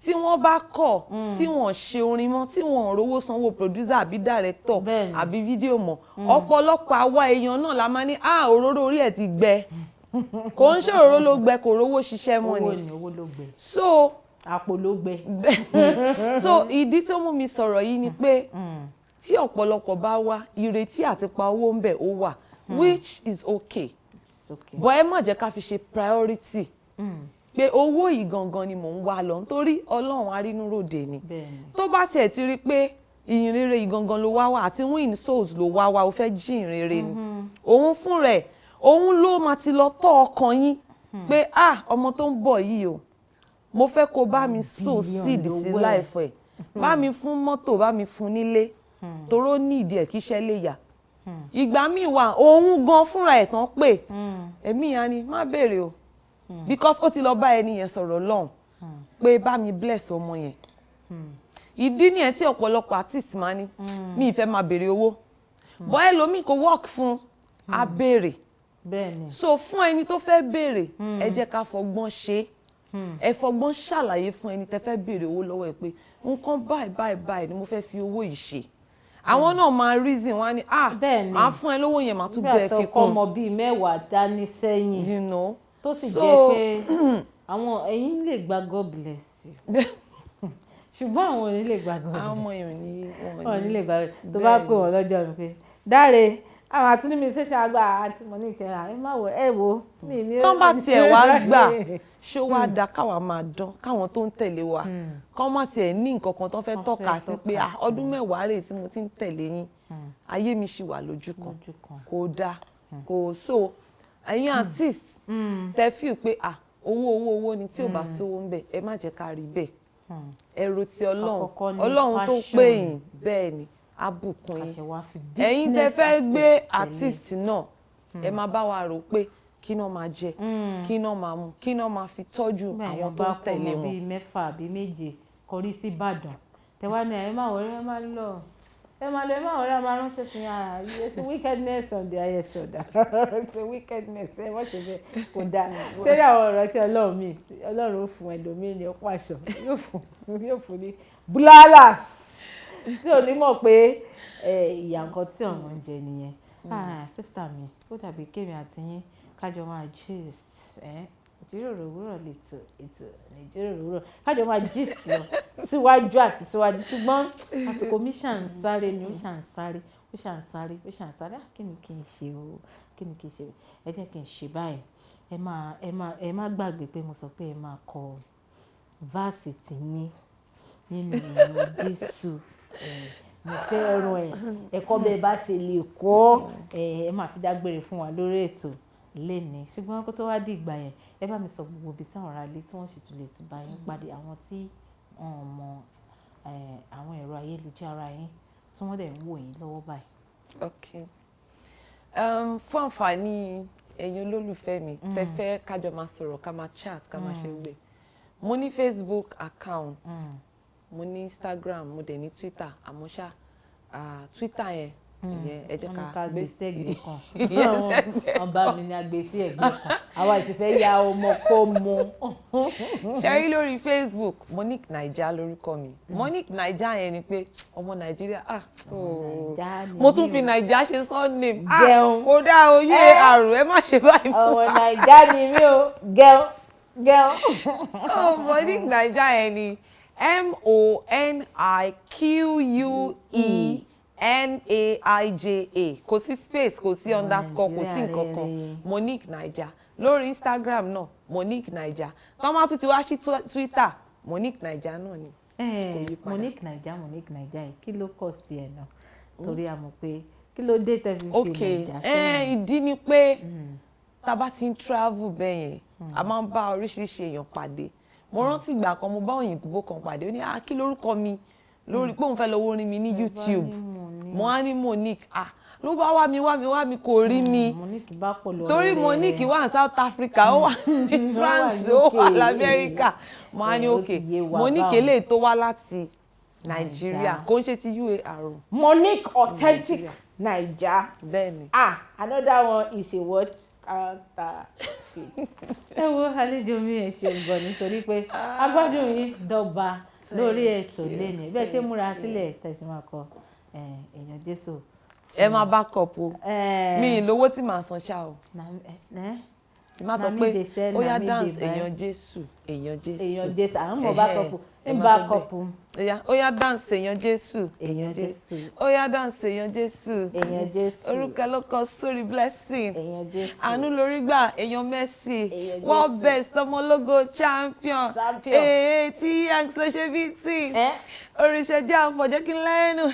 tí wọ́n bá kọ̀ tí wọ́n ṣe orin mọ́ tí wọ́n rówó sanwó producer àbí director àbí fídíò mọ́ ọ̀pọ̀lọpọ̀ àwa èèyàn náà la máa ní òróró orí ẹ̀ ti gbẹ kò ń ṣe òróró ló gbẹ kò rówó ṣiṣẹ́ mọ́ ni owó ló gbẹ so àpò ló gbẹ so ìdí tó mú mi sọ̀rọ̀ yìí ni pé tí ọ̀pọ̀lọpọ̀ bá wá ìrètí àti pa owó ń bẹ ó wà which is okay but ẹ má jẹ́ ká fi ṣe priority pé owó yìí gangan ni mò ń wá lọ nítorí Ọlọ́run arínúròde ni tó bá tiẹ̀ ti rí pé ìyìn rere yìí gangan ló wá wá àti win souls ló wá wá ó fẹ́ jí ìyìn rere ni òun fún rẹ̀ òun ló máa ti lọ tọ́ ọkàn yín pé ọmọ tó ń bọ̀ yìí o mo fẹ́ kó bá mi sow seed sí life ẹ̀ bá mi fún mọ́tò bá mi fún nílé toró ní ìdí ẹ̀ kíṣẹ́ lè yà ìgbà míì wà òun gan fúnra ẹ̀ tán pé èmi yẹn ni má béèrè o because ó ti lọ bá ẹni yẹn sọ̀rọ̀ lọ́hùn pé bá mi bless ọmọ yẹn ìdí nìyẹn tí ọ̀pọ̀lọpọ̀ artist máa ní mi ìfẹ́ máa béèrè owó bọ́ ẹlòmíì kò work fún a béèrè so fún ẹni tó fẹ́ béèrè ẹ jẹ́ ká fọgbọ́n ṣe ẹ fọgbọ́n ṣàlàyé fún ẹni tẹ́ fẹ́ béèrè owó lọ́wọ́ ẹ pé nǹkan báyìí ni mo fẹ́ fi owó yìí ṣe àwọn náà máa reason wá ní máa fún ẹ lówó yẹn máa tún bẹ́ẹ̀ fi kún. bí àtọkọ ọmọ bíi mẹ́wàá dání sẹ́yìn you know tó sì jẹ́ pé àwọn ẹ̀yin lè gba God bless you ṣùgbọ́n àwọn ò ní lè gba God bless you àwọn ọmọ yẹn ò ní lè gba tó bá pè wọ́n lọ́jọ́ mi pé Dáre àwọn àti níbi iṣẹ́ ṣàgbà àti Monique ẹ má wọ ẹ wo mi ní. tán bá tiẹ̀ wá gbà ṣó wá da káwa máa dán káwọn tó ń tẹ̀lé wa kán má tiẹ̀ ní nǹkan kan tó fẹ́ tọ́ka sí pé ọdún mẹ́wàá rèé tí mo ti ń tẹ̀lé yín ayé mi ṣì wà lójú kan kò dáa kò so ẹ̀yin artist tẹ́ feel pé owó ni tí ò bá sówó ń bẹ̀ ẹ má jẹ́ ká rí bẹ́ẹ̀ ẹ̀rù ti Ọlọ́run tó pè yín bẹ́ẹ̀ ni abùkún yín ẹ̀yin tẹ́ fẹ́ gbé artist náà ẹ máa bá wa rò pé kí náà máa jẹ kí náà máa mu kí náà máa fi tọ́jú àwọn tó ń tẹ̀lé wọn. bíi mẹ́fà àbí méje kọrí sí Ìbàdàn tẹ̀wá ní ẹ máa wọlé ẹ máa lọ ẹ máa wọlé ẹ máa ránṣẹ́ sí ara it's wickedness on the highest order it's a wickedness ẹ wọ́n ṣe bẹ́ẹ̀ kò dáa sẹ́rí àwọn ọ̀rọ̀ tí Ọlọ́run ó fún ẹlòmíì ní ọ̀pọ̀ àṣọ yóò fún ní bulalas tí ò ní mọ̀ pé ìyà nǹkan tí ọ̀run ń jẹ nìyẹn. Sísá mi ó dàbí kémi àti yín kájọ máa gist ìjíròrò òwúrọ̀ lètò ètò ìjíròrò òwúrọ̀ kájọ máa gist lọ síwájú àti síwájú ṣùgbọ́n àsìkò mi ṣà ń sáré ni ó ṣà ń sáré kí ni kí n ṣe o kí ni kí n ṣe ẹ jẹ́ kí n ṣe báyìí ẹ má gbàgbé pé mo sọ pé ẹ máa kọ verse tiyín nínú ìrìn Jésù mo fẹ́ ràn ẹ̀kọ́ bẹ́ẹ̀ bá ṣe lè kọ́ ẹ máa fi dágbére fún wa lórí ètò lénìí ṣùgbọ́n kó tó wá di ìgbà yẹn ẹ bá mi sọ gbogbo ibi tí àwọn ará ilé tí wọ́n sì tún lè ti bá yín pàdé àwọn tí wọ́n mọ àwọn ẹ̀rọ ayélujára yín tí wọ́n dẹ̀ ń wò yín lọ́wọ́ báyìí. Okay. Fún àǹfààní ẹ̀yin olólùfẹ́ mi tẹ́ fẹ́ kájọ máa sọ̀rọ̀ ká máa chat ká máa ṣe gbé mo ní Facebook account mo ní Instagram mo dẹ̀ ní Twitter àmọ́ ṣá Twitter yẹn ẹ jẹ́ ká gbé sẹ́gbẹ̀ẹ́ kan ọba mi ni a gbé sí ẹ̀gbẹ́ kan àwa ti fẹ́ ya ọmọ kó mu. ṣẹ́rí lórí Facebook Monique Naija lórúkọ mi Monique Naija yẹn ni pé ọmọ Nàìjíríà mo tún fi Naija ṣe surname kò dá oyún àrùn ẹ má ṣe báyìí fún wa. ọmọ Naija ni mí o gẹ́ọ́. Monique Naija yẹn ni MoniqueNaija kò sí space kò sí underscore kò sí nǹkan kan Monique Naija lórí Instagram náà Monique Naija tó máa tún ti wá sí Twitter Monique Naija náà ni. Monique Naija yìí kí ló kọ sí ẹ náà torí a mọ̀ pé kí ló dé tẹ̀sí fi Naija sẹ́yìn. ìdí ni pé tá a bá ti ń travel bẹ́ẹ̀ yẹn a máa ń bá oríṣiríṣi èèyàn pàdé mo rántí ìgbà kan mo bá òyìnbó kan pàdé ó ní kí lórúkọ mi lórí pé òun fẹ́ lọ wo orin mi ní YouTube mo á ní Monique ló bá wá mi kò rí mi torí Monique wà ní South Africa ó wà ní France ó wà l'Amẹ́ríkà mo á ní Monique eléyìí tó wá láti Nàìjíríà kò ń ṣe ti UAR. Monique authentic Naija. Bẹ́ẹ̀ni. Another one is a what? counterfeit. Ẹ wo àlejò mi ẹ ṣeun gan nítorí pé agbádùn yín dọ́gba lórí ètò lẹ́nu bẹ́ẹ̀ ṣe múra sílẹ̀ tẹ̀síwákọ̀ èèyàn Jésù. Ẹ máa back up o. Mi lówó tí màá san ṣá o. Má sọ pé ó yá dance èèyàn Jésù èèyàn Jésù. Èèyàn Jésù àwọn ọmọ back up ń back up. Ó yá dance èèyàn Jésù èèyàn Jésù. Ó yá dance èèyàn Jésù èèyàn Jésù. Orúkọ ló kọ sórí blessing. Èèyàn Jésù. Àánú lórí gbà èèyàn Mercy. World best ọmọlógo champion. Tí yanks ló ṣe bí tí. Oríṣẹ́ jẹ́ àfọ̀jẹ́ kí n lẹ́nu.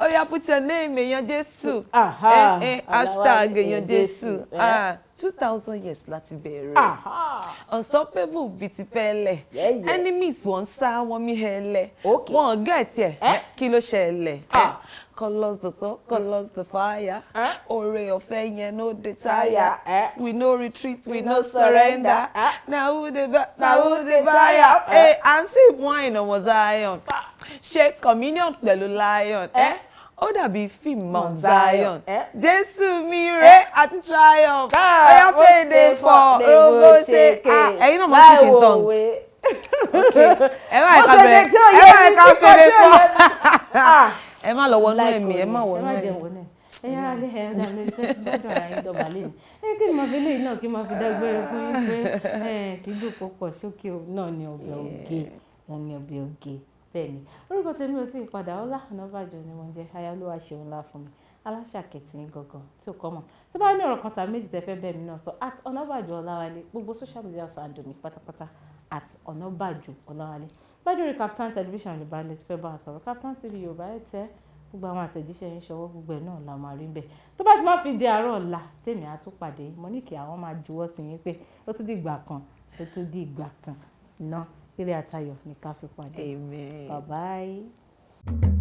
Ó yá put your name èèyàn Jésù. Hashtag èèyàn Jésù. 2000 years láti bẹ̀rẹ̀. Unstoppable bíi ti pẹ́lẹ̀. Enemies wọ́n sá wọ́n mí hẹ́lẹ̀. Wọ́n gẹ̀ẹ́tì ẹ̀ kí ló ṣẹlẹ̀. Colours the thought, colours the fire. Oore ọ̀fẹ́ yẹn no dey tire. We no retreat, we no surrender. Na who dey fire? And sip wine ọmọ Zion. Ṣe communion pẹ̀lú lion. Ó dàbí fíìmù Mount Zion. Jésù mi rè àti triumph. Ọ̀yá fèdè fọ̀ rogo ṣe. Ẹ̀yin náà máa speak in tongues. Ẹ má ẹ̀ka fèdè fọ̀. Ẹ má lọ wọnú ẹ̀mí, ẹ má wọnú ẹ̀mí. Ẹ̀yin ara lé ẹ̀ ọ̀dà lórí tó ti gbọ́dọ̀ ara yín dọ̀bà lé ní. Kí ni mo fi lè náà kí n máa fi dágbére fún yín pé kí dùn kó pọ̀ sókè náà ní ọbẹ̀ oge. Wọ́n ní ọbẹ̀ oge. Bẹ́ẹ̀ni orúkọ tèmi ò sí ìpadà Ọlá Ọ̀nàbàjọ ni mo ń jẹ́ Ayálúwà ṣeun ńlá fún mi aláṣàkẹ́tì ní gangan tí ò kọ́ mọ̀ tó bá ní ọ̀rọ̀ kan tàbí méjì tẹ́ fẹ́ bẹ́ẹ̀ mi náà sọ @Ọ̀nàbàjọ Ọláwálé gbogbo social media ṣàǹdù mi pátápátá @Ọ̀nàbàjọ Ọláwálé bájú rí Kaftan television Yorùbá lè fẹ́ bá a sọ̀rọ̀ Kaftan TV Yorùbá ẹ̀ tẹ́ gbogbo àwọn àtẹ̀jíṣẹ́ yín ṣọwọ́ gbogbo ẹ̀ náà la máa rí bẹ́ẹ̀ tó bá ti máa fi di àárọ̀ ọ̀la tèmi á tún pàdé Monique àwọn máa juwọ́ sí yín pé ó tún di ìgbà kan náà eré àtayọ̀ ní ká fi pàdé. Amen. Bye bye.